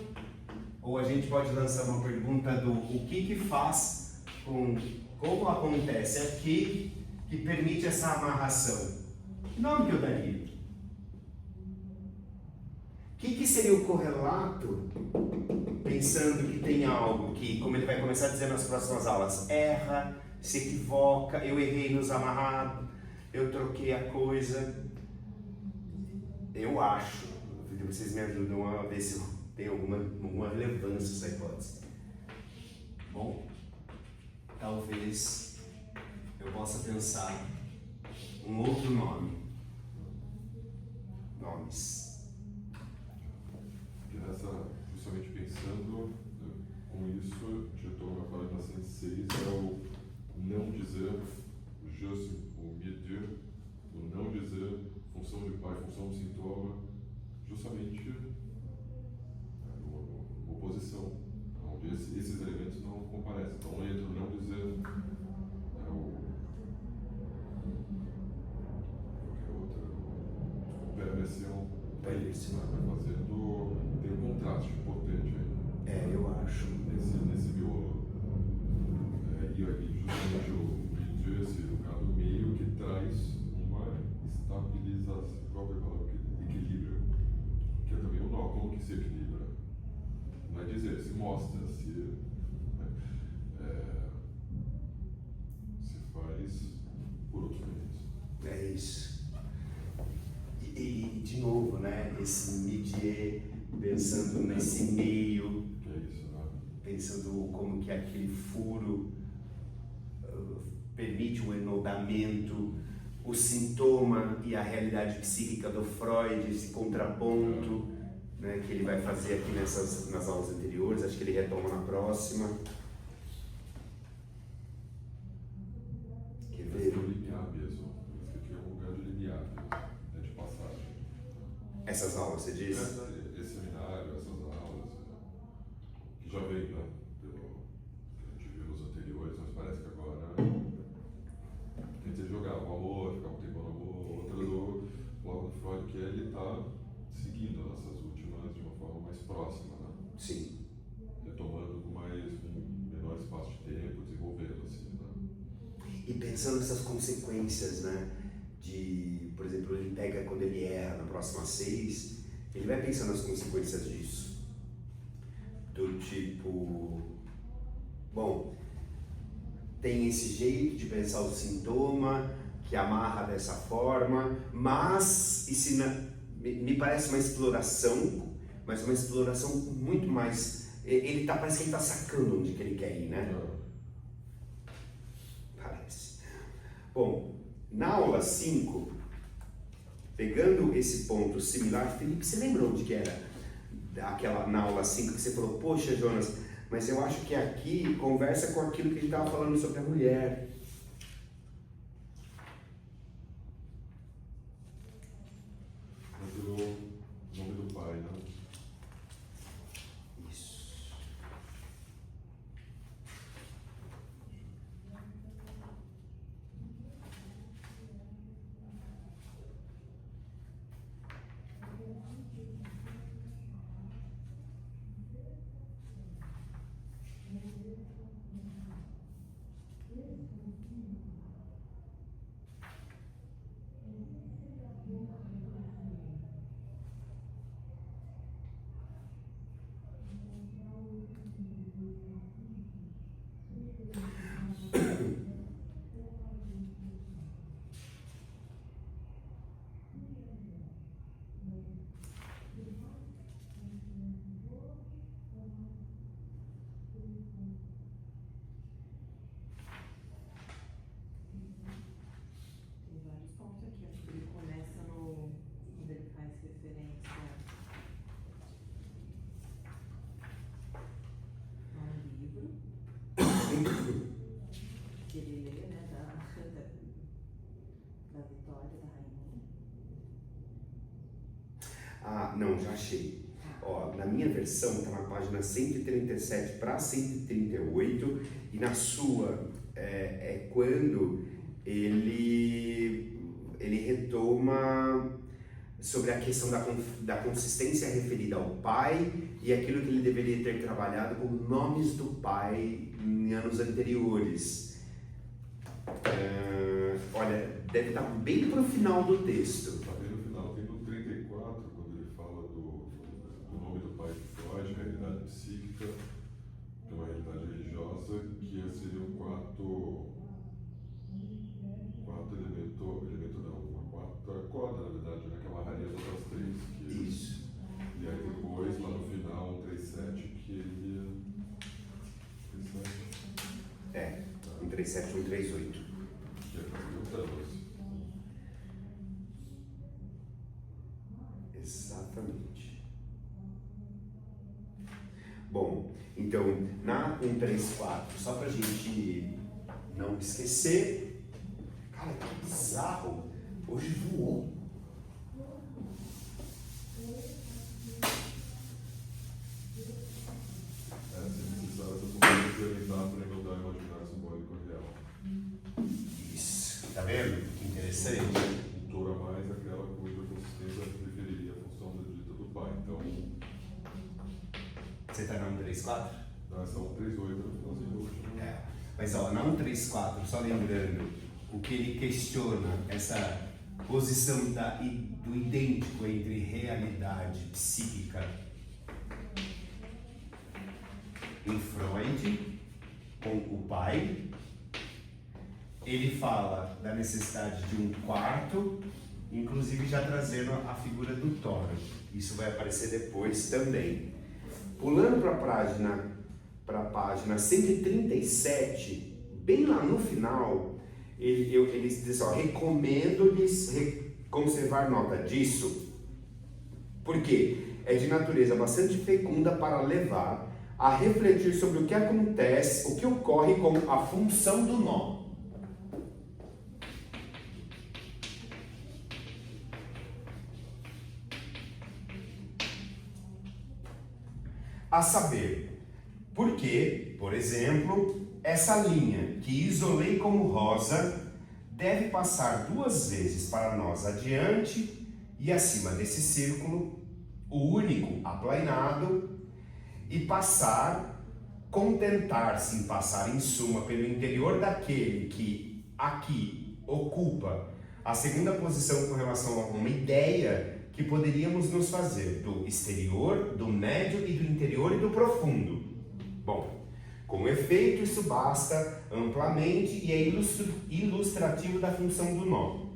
ou a gente pode lançar uma pergunta do o que faz com como acontece aqui que permite essa amarração. Que nome que eu daria? O que seria o correlato, pensando que tem algo que, como ele vai começar a dizer nas próximas aulas, erra, se equivoca, eu errei nos amarrados, eu troquei a coisa. Eu acho, vocês me ajudam a ver se tem alguma relevância essa hipótese. Bom, talvez eu possa pensar um outro nome. Nomes. Porque justamente pensando com isso, já estou na página 106, é o não dizer, o me dire, o não dizer, função de pai, função de sintoma, justamente numa oposição, onde esses elementos não comparecem. Então entra o não dizer, perversão, vai fazendo, tem um contraste importante aí. Eu acho. Nesse miolo. E justamente o vídeo, esse lugar do meio, que traz uma estabilização, qual é a palavra? Equilíbrio, que é também o nó, como que se equilibra? Não é dizer, se mostra, se faz por outros meios. É isso. E de novo, né? Esse médier, pensando nesse meio, Que é isso, né? pensando como que aquele furo permite um enodamento, o sintoma e a realidade psíquica do Freud, esse contraponto, né, que ele vai fazer aqui nas aulas anteriores, acho que ele retoma na próxima. Quer ver? É o limiar mesmo. Isso aqui é um lugar de limiar mesmo, de passagem. Essas aulas, você diz? Esse seminário, essas aulas, que já veio, né? Pelo que a gente viu nos anteriores, mas parece que agora você jogava o amor, ficava um tempo no amor. Outra do Lauro Freud, que ele está seguindo essas últimas de uma forma mais próxima, né? Sim. Retomando com menor espaço de tempo, desenvolvendo assim, né? E pensando nessas consequências, né? De, por exemplo, ele pega quando ele erra na próxima 6, ele vai pensando nas consequências disso. Do tipo, bom, tem esse jeito de pensar o sintoma, que amarra dessa forma, mas me parece uma exploração, mas uma exploração muito mais. Parece que ele está sacando onde que ele quer ir, né? Parece. Bom, na aula 5, pegando esse ponto similar, Felipe, você lembra onde que era na aula 5 que você falou, poxa, Jonas, mas eu acho que aqui conversa com aquilo que a gente estava falando sobre a mulher. O nome do pai, né? Isso. Tem vários pontos aqui. Acho que ele começa quando ele faz referência a um livro que ele lê, né, da Vitória, da Rainha. Ah, não, já achei. Ó, na minha versão está na página 137 para 138 e na sua é quando ele retoma sobre a questão da consistência referida ao pai e aquilo que ele deveria ter trabalhado com nomes do pai em anos anteriores. Olha, deve estar bem para o final do texto. Está bem no final, tem no 34, quando ele fala do nome do pai de Freud, realidade psíquica, de uma realidade religiosa, que seria o quarto elemento não, uma quarta corda, na verdade, né, que amarraria as outras três. Isso. E aí depois, lá no final, 137, que ele... 137, 138. Que é perguntando assim. Exatamente. Bom, então, na 134, só pra gente não esquecer. Cara, que bizarro! Hoje voou. Se precisar, essas coisas de orientar para mudar o imaginário simbólico real. Isso. Tá vendo? Que interessante. Cultura mais aquela cuja consistência preferiria a função dita do pai. Então, Você tá na 134? essa 138 no finalzinho do último. Mas ó, na 134, só lembrando, o que ele questiona, essa posição do idêntico entre realidade psíquica em Freud, com o pai, ele fala da necessidade de um quarto, inclusive já trazendo a figura do Toro. Isso vai aparecer depois também. Pulando para a página 137, bem lá no final, ele diz, ó, recomendo-lhes conservar nota disso, porque é de natureza bastante fecunda para levar a refletir sobre o que acontece, o que ocorre com a função do nó. A saber, porque, por exemplo, essa linha que isolei como rosa deve passar 2 vezes para nós adiante e acima desse círculo, o único aplainado, e contentar-se em passar em suma pelo interior daquele que aqui ocupa a segunda posição com relação a uma ideia que poderíamos nos fazer do exterior, do médio e do interior e do profundo. Bom, com efeito, isso basta amplamente e é ilustrativo da função do nó.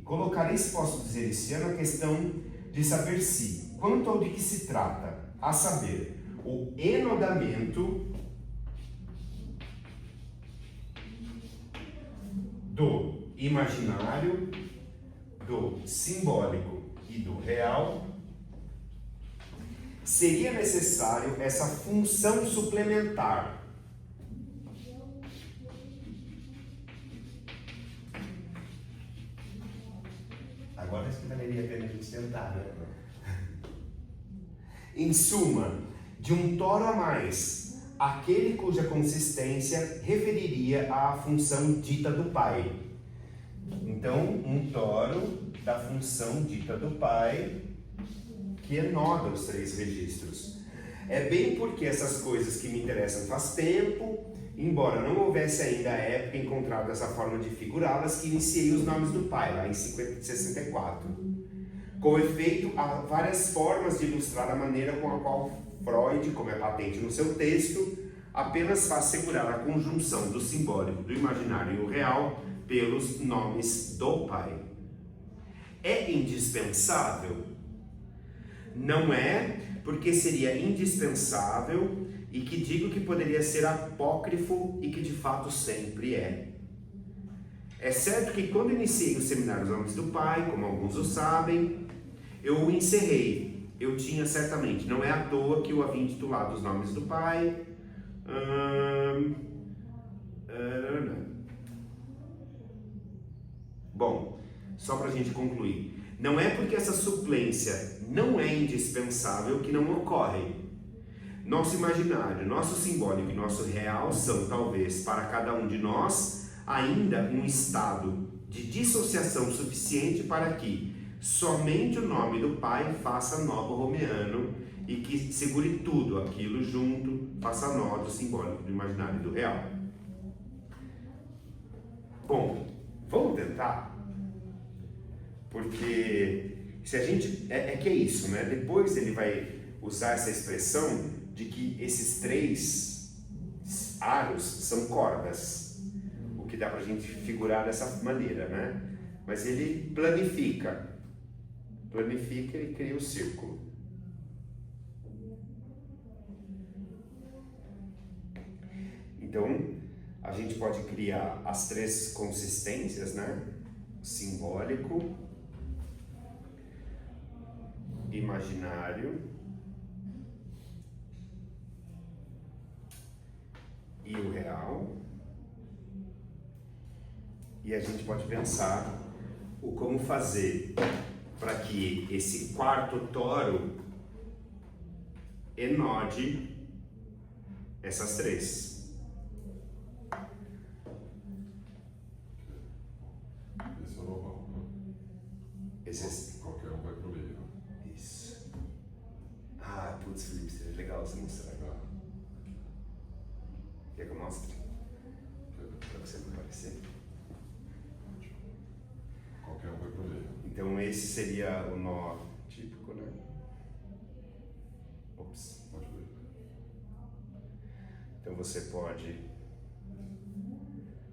Colocarei, se posso dizer esse ano, a questão de saber se, quanto ao de que se trata, a saber, o enodamento do imaginário, do simbólico e do real, seria necessário essa função suplementar. Agora acho que valeria a pena a gente tentar, né? Em suma, de um toro a mais, aquele cuja consistência referiria à função dita do pai. Então, um toro da função dita do pai, que enoda os 3 registros. É bem porque essas coisas que me interessam faz tempo, embora não houvesse ainda a época encontrado essa forma de figurá-las, que iniciei os nomes do pai, lá em 64. Com efeito, há várias formas de ilustrar a maneira com a qual Freud, como é patente no seu texto, apenas faz segurar a conjunção do simbólico, do imaginário e o real pelos nomes do pai. É indispensável? Não é, porque seria indispensável e que digo que poderia ser apócrifo e que de fato sempre é. É certo que quando iniciei o seminário Os Nomes do Pai, como alguns o sabem, eu o encerrei. Eu tinha certamente, não é à toa que eu havia intitulado Os Nomes do Pai. Bom, só para a gente concluir. Não é porque essa suplência não é indispensável que não ocorre. Nosso imaginário, nosso simbólico e nosso real são, talvez, para cada um de nós, ainda um estado de dissociação suficiente para que somente o nome do pai faça nó do romeano e que segure tudo aquilo junto, faça nó do simbólico, do imaginário e do real. Bom, vamos tentar? Porque se a gente... É que é isso, né? Depois ele vai usar essa expressão de que esses 3 aros são cordas, o que dá pra gente figurar dessa maneira, né? Mas ele planifica e cria o círculo. Então, a gente pode criar as 3 consistências, né? Simbólico, imaginário e o real. E a gente pode pensar o como fazer para que esse 4º toro enode essas 3. Esse é o normal, né? Qualquer um vai pro meio. Isso. Ah, putz, Felipe, seria legal você mostrar. Quer que eu mostre? Para você não aparecer. Qualquer um vai pro meio. Então esse seria o nó típico, né? Ops. Pode ver. Então você pode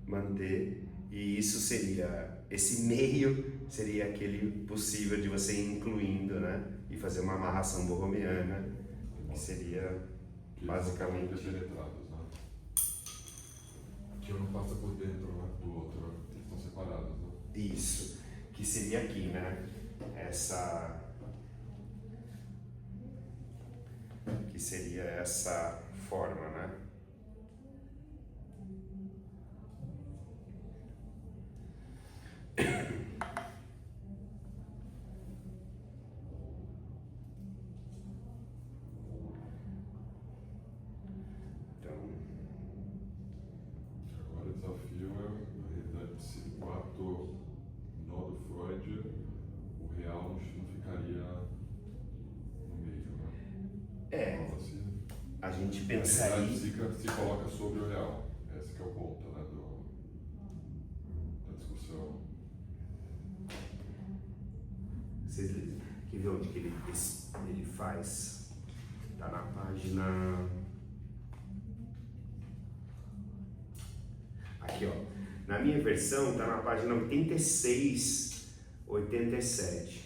manter, e isso seria, esse meio seria aquele possível de você ir incluindo, né? E fazer uma amarração borromeana, que seria basicamente... penetrados, né? Que um não passa por dentro, né, do outro, né? Eles estão separados, né? Isso, que seria aqui, né? Que seria essa forma, né? Agora o desafio é pensaria. Se coloca sobre o real. Esse que é o ponto, né, da discussão. Vocês quer ver onde que ele faz? Tá na página... Aqui, ó. Na minha versão, tá na página 86, 87.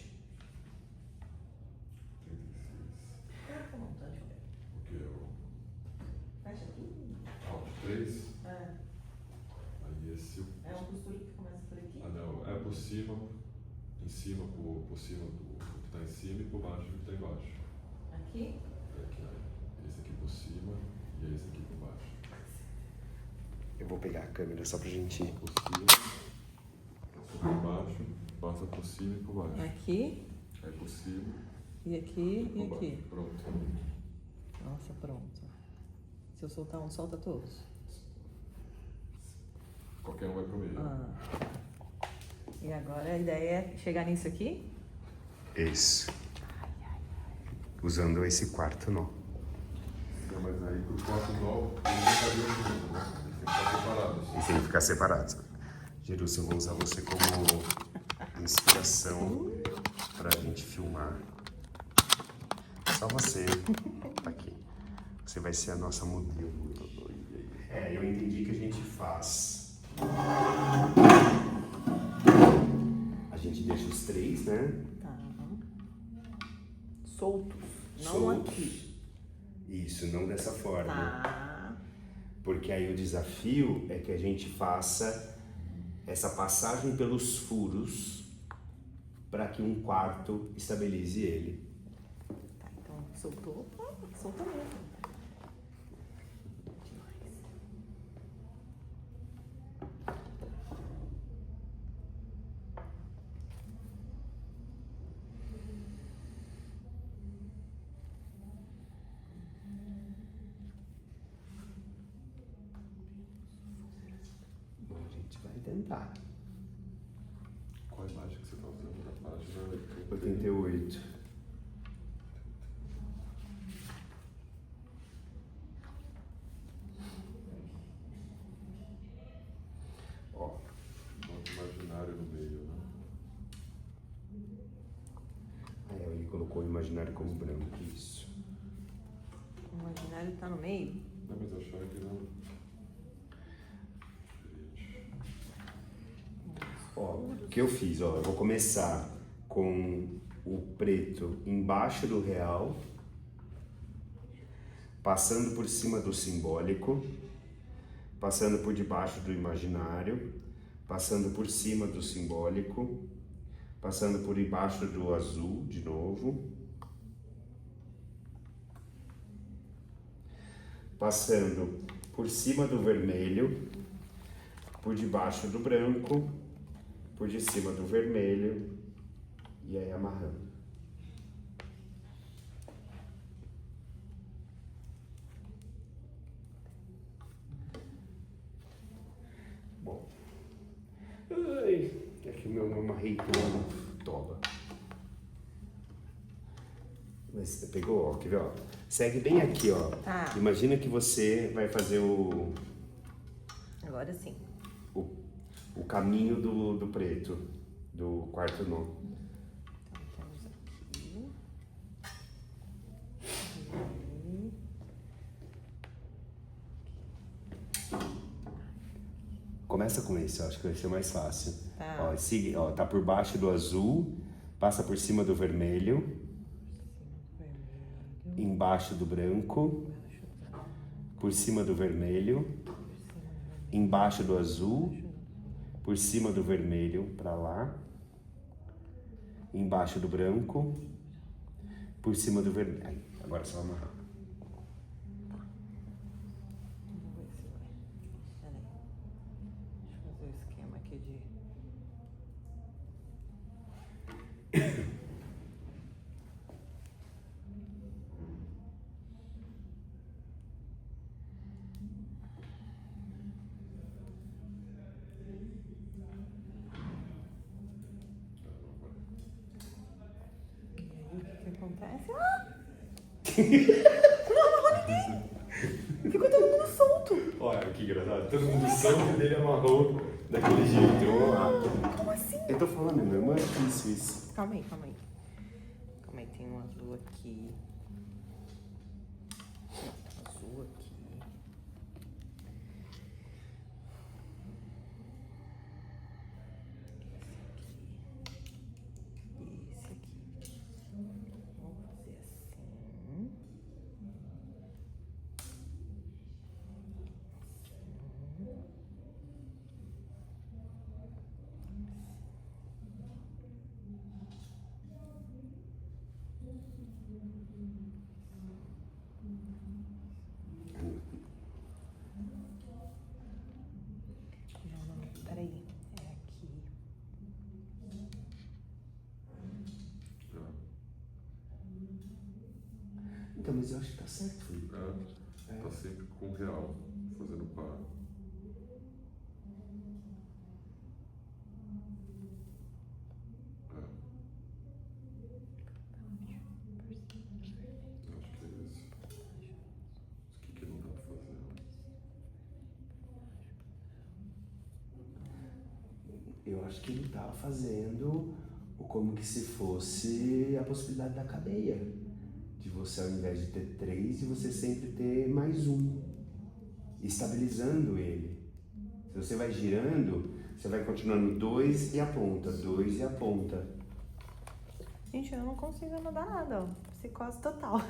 Tá bom, tá, deixa eu ver. O que? Fecha aqui. O 3. É. Aí esse. É uma costura que começa por aqui. Ah, não. É por cima, por cima do que tá em cima e por baixo do que tá embaixo. Aqui. É aqui, né? Esse aqui por cima e esse aqui por baixo. Eu vou pegar a câmera só pra gente... Por cima, sobre baixo, passa por cima e por baixo. Aqui. Aí por cima E aqui. por E baixo. aqui. Pronto. Nossa, pronto. Se eu soltar um, solta todos. Qualquer um vai pro meio. Ah. E agora a ideia é chegar nisso aqui? Isso. Usando esse quarto nó. Não, mas aí pro quarto nó, ele não estaria junto, né? Eles têm que ficar separados. E tem que ficar separados. Jerusalém, eu vou usar você como inspiração pra gente filmar. Só você tá aqui. Você vai ser a nossa modelo. Eu entendi que a gente faz. A gente deixa os três, né? Tá. Soltos. Não Soltos. aqui. Isso, não dessa forma. Tá. Porque aí o desafio é que a gente faça essa passagem pelos furos para que um quarto estabilize ele. Tá, então soltou. Soltou mesmo. Demais. Bom, a gente vai tentar. Qual a imagem que você está usando na página 88. Ó, Bota imaginário no meio, né? aí ele colocou o imaginário como branco, isso. O imaginário tá no meio? Não, mas eu achava que não. Diferente. Ó, o que eu fiz, ó, eu vou começar com o preto embaixo do real, passando por cima do simbólico, passando por debaixo do imaginário, passando por cima do simbólico, passando por debaixo do azul de novo, passando por cima do vermelho, por debaixo do branco, por de cima do vermelho e aí amarrando. Bom. Ai, é que meu não amarrei todo. Toma. Mas você pegou, ó, quer ver, ó? Segue bem aqui, ó. Tá. Imagina que você vai fazer Agora sim. o caminho do preto, do quarto nó. Então temos aqui. Começa com esse, eu acho que vai ser mais fácil. Tá. Ó, siga, ó, tá por baixo do azul, passa por cima do vermelho, embaixo do branco, por cima do vermelho, embaixo do azul, por cima do vermelho, pra lá, embaixo do branco, por cima do vermelho. Aí, agora é só amarrar. Vamos ver se vai. Pera aí. Deixa eu fazer o esquema aqui de. E aí o que acontece? Ah! Não, não vou ninguém! Ficou todo mundo solto. Olha que engraçado. Todo mundo sangue dele amarrou daquele jeito. Como assim? Eu tô falando, meu irmão, é difícil isso. Calma aí. Calma aí, tem um azul aqui. Não, azul aqui. Esse aqui. Vamos fazer assim. Não, peraí. É aqui. Então, mas eu acho que tá certo, Felipe. Tá sempre com o real, fazendo par. Eu acho que é isso. O que não dá pra fazer? Eu acho que ele tava fazendo como que se fosse a possibilidade da cadeia. De você, ao invés de ter 3, de você sempre ter mais um. Estabilizando ele. Se você vai girando, você vai continuando 2 e a ponta, 2 e a ponta. Gente, eu não consigo anotar nada, ó. Psicose total.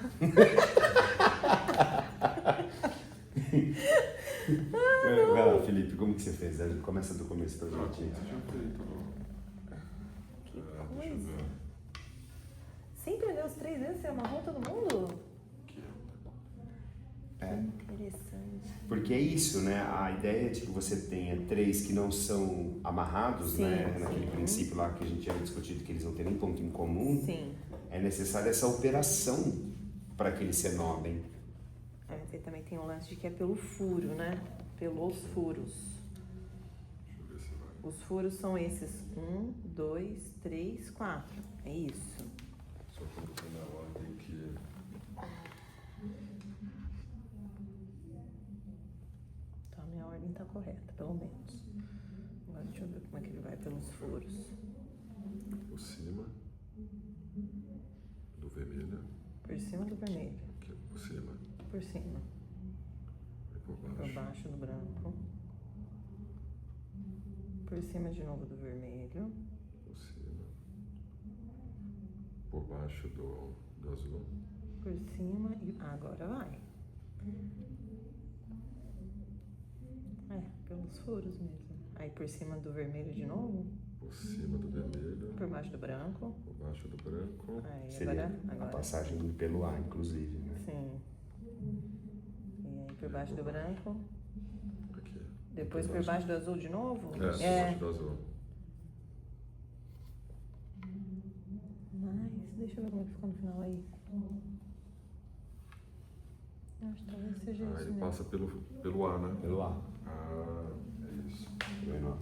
Vai lá, Felipe, como que você fez? Começa do começo pra gente. Você já feito, não? Deixa eu ver. Sempre deu os 3 vezes, você amarrou todo mundo? Aqui. Interessante. Porque é isso, né? A ideia de que você tenha 3 que não são amarrados, Sim, né? sim. Naquele princípio lá que a gente tinha discutido que eles não têm nem ponto em comum. Sim. É necessária essa operação para que eles se enobrem. Mas aí também tem um lance de que é pelo furo, né? Pelos furos. Deixa eu ver se vai. Os furos são esses. 1, 2, 3, 4. É isso. Só quando tá na ordem que. Então a minha ordem tá correta, pelo menos. Agora deixa eu ver como é que ele vai pelos furos. Por cima do vermelho. Por cima do vermelho. Aqui, por cima. Por cima. E por Por baixo. baixo do branco. Por cima de novo do vermelho. Por cima. Por baixo do azul. Por cima e. Agora vai. É, pelos furos mesmo. Aí por cima do vermelho de novo. Por cima do vermelho. Por baixo do branco. Por baixo do branco. Aí Seria agora. a passagem pelo ar, inclusive, né? Sim. E aí por baixo do branco. Aqui. Depois por baixo do azul de novo? Por baixo do azul. Mas deixa eu ver como é que ficou no final aí. Acho que talvez seja isso Ele mesmo. passa pelo ar, né? Pelo ar. Ah, é isso. Tá vendo?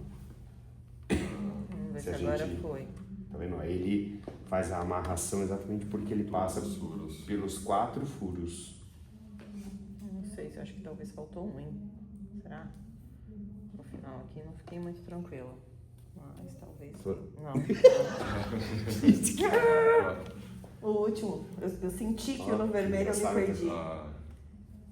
Vamos ver Se se a agora gente- foi. Tá vendo? Aí ele faz a amarração exatamente porque ele passa Os furos. pelos 4 furos. Não sei, se eu acho que talvez faltou um, hein? Será? No final aqui não fiquei muito tranquila. Mas talvez. Foi. Não. O último. Eu senti que Ah, no vermelho eu me engraçado. perdi. Ah,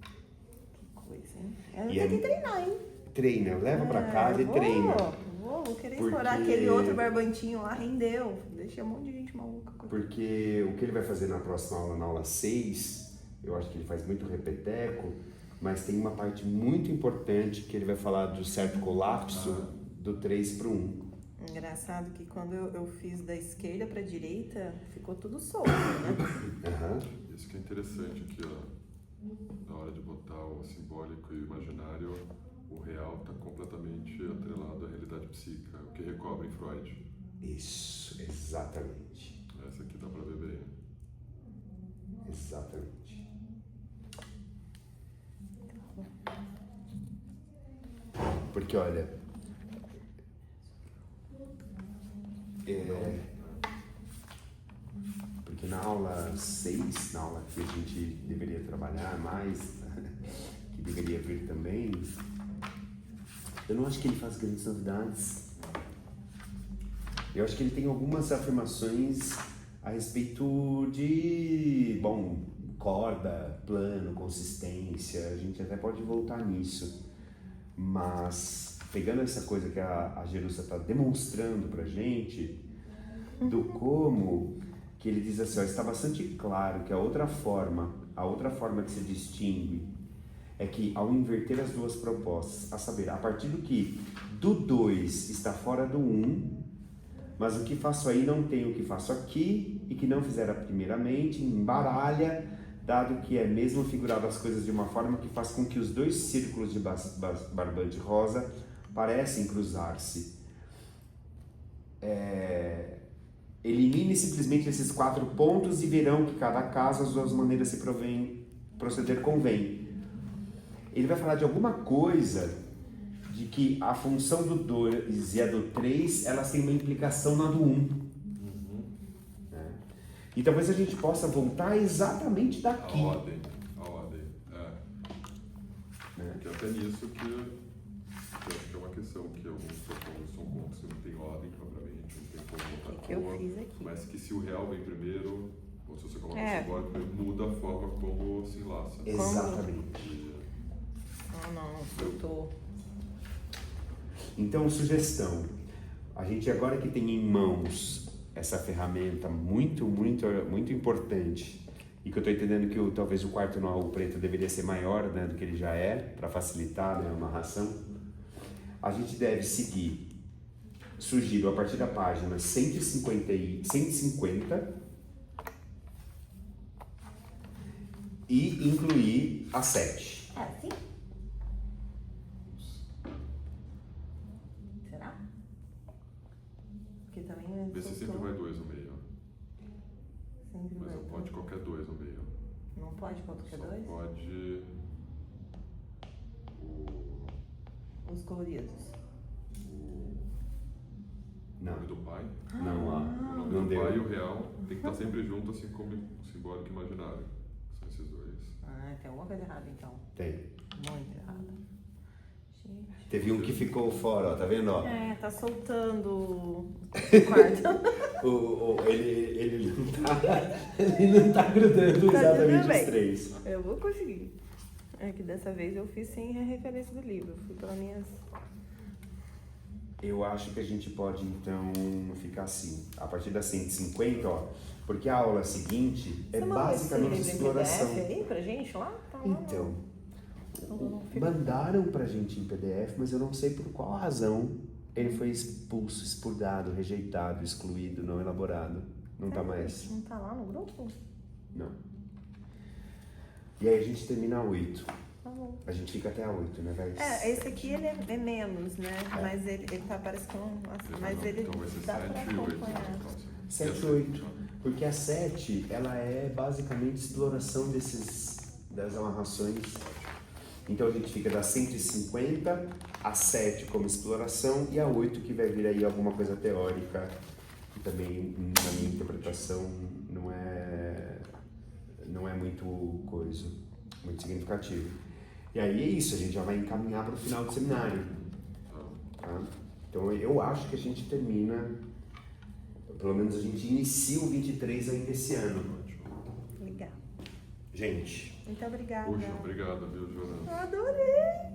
Que coisa, hein? Eu E tenho é- que treinar, hein? Treina, leva pra casa e treina. Vou querer Porque- explorar aquele outro barbantinho lá, rendeu. Deixei um monte de gente maluca. Porque o que ele vai fazer na próxima aula, na aula 6, eu acho que ele faz muito repeteco, mas tem uma parte muito importante que ele vai falar do certo colapso do 3 para 1. Engraçado que quando eu fiz da esquerda pra direita, ficou tudo solto, né? Aham. isso que é interessante aqui, ó. Na hora de botar o simbólico e o imaginário, o real está completamente atrelado à realidade psíquica, o que recobre em Freud. Isso, exatamente. Essa aqui dá para ver bem. Exatamente. Porque olha, porque na aula 6, na aula que a gente deveria trabalhar mais, que deveria vir também, eu não acho que ele faz grandes novidades. Eu acho que ele tem algumas afirmações a respeito de, bom, corda, plano, consistência, a gente até pode voltar nisso. Mas, pegando essa coisa que a Jerusa está demonstrando pra gente, do como que ele diz assim, ó, está bastante claro que a outra forma que se distingue é que ao inverter as duas propostas, a saber, a partir do que do 2 está fora do 1, mas o que faço aí não tem o que faço aqui, e que não fizera primeiramente, embaralha, dado que é mesmo figurado as coisas de uma forma que faz com que os dois círculos de barbante rosa parecem cruzar-se. Elimine simplesmente esses 4 pontos e verão que cada caso as duas maneiras se proceder convém. Ele vai falar de alguma coisa de que a função do 2 e a do 3, elas têm uma implicação na do 1. Né? E talvez a gente possa voltar exatamente daqui. A ordem. Que até nisso que eu acho que é uma questão, que alguns propôs são contos que não tem ordem propriamente, não tem como botar que eu fiz aqui. mas que se o real vem primeiro, ou se você coloca o simbólico primeiro, muda a forma como se enlaça. Exatamente. Não, soltou. Então, sugestão. A gente agora que tem em mãos essa ferramenta muito, muito, muito importante, e que eu estou entendendo que talvez o quarto no algo preto deveria ser maior, né, do que ele já é, para facilitar, né, a amarração, a gente deve seguir, sugiro, a partir da página 150 e incluir a 7. É assim? Será? Porque também... Vê se sempre vai 2 no meio. Sempre Mas não pode qualquer 2 no meio. Não pode qualquer Só 2? pode Os coloridos. o nome do pai. Não, O nome não do deu. pai e o real tem que estar sempre junto, assim como simbólico e imaginário. São esses dois. Tem alguma coisa errada então. Tem. Muito errada. Gente. Teve um que ficou fora, ó, tá vendo? Ó? Tá soltando o quarto. Ele não tá grudando Tá exatamente tudo bem. os 3. Eu vou conseguir. É que dessa vez eu fiz sem a referência do livro. Eu fui pelas minhas... Eu acho que a gente pode, então, ficar assim. A partir da 150, ó. Porque a aula seguinte é basicamente exploração. PDF aí pra gente lá? Tá lá. Então, mandaram pra gente em PDF, mas eu não sei por qual razão ele foi expulso, expurgado, rejeitado, excluído, não elaborado. Não tá mais. Não tá lá no grupo? Não. E aí a gente termina a 8. Tá bom. A gente fica até a 8, né, velho? Esse aqui ele é menos, né? Mas ele tá parece com... Mas ele Então vai ser dá pra 7 e 8. acompanhar. 7 e 8. Porque a 7, ela é basicamente exploração das amarrações. Então a gente fica da 150 a 7 como exploração e a 8 que vai vir aí alguma coisa teórica, que também, na minha interpretação, não é muito coisa, muito significativo. E aí é isso, a gente já vai encaminhar para o final do seminário. Tá? Então eu acho que a gente termina, pelo menos a gente inicia o 23 ainda esse ano. Legal. Gente. Muito obrigada. Puxa, obrigado, viu, Jonas? Adorei!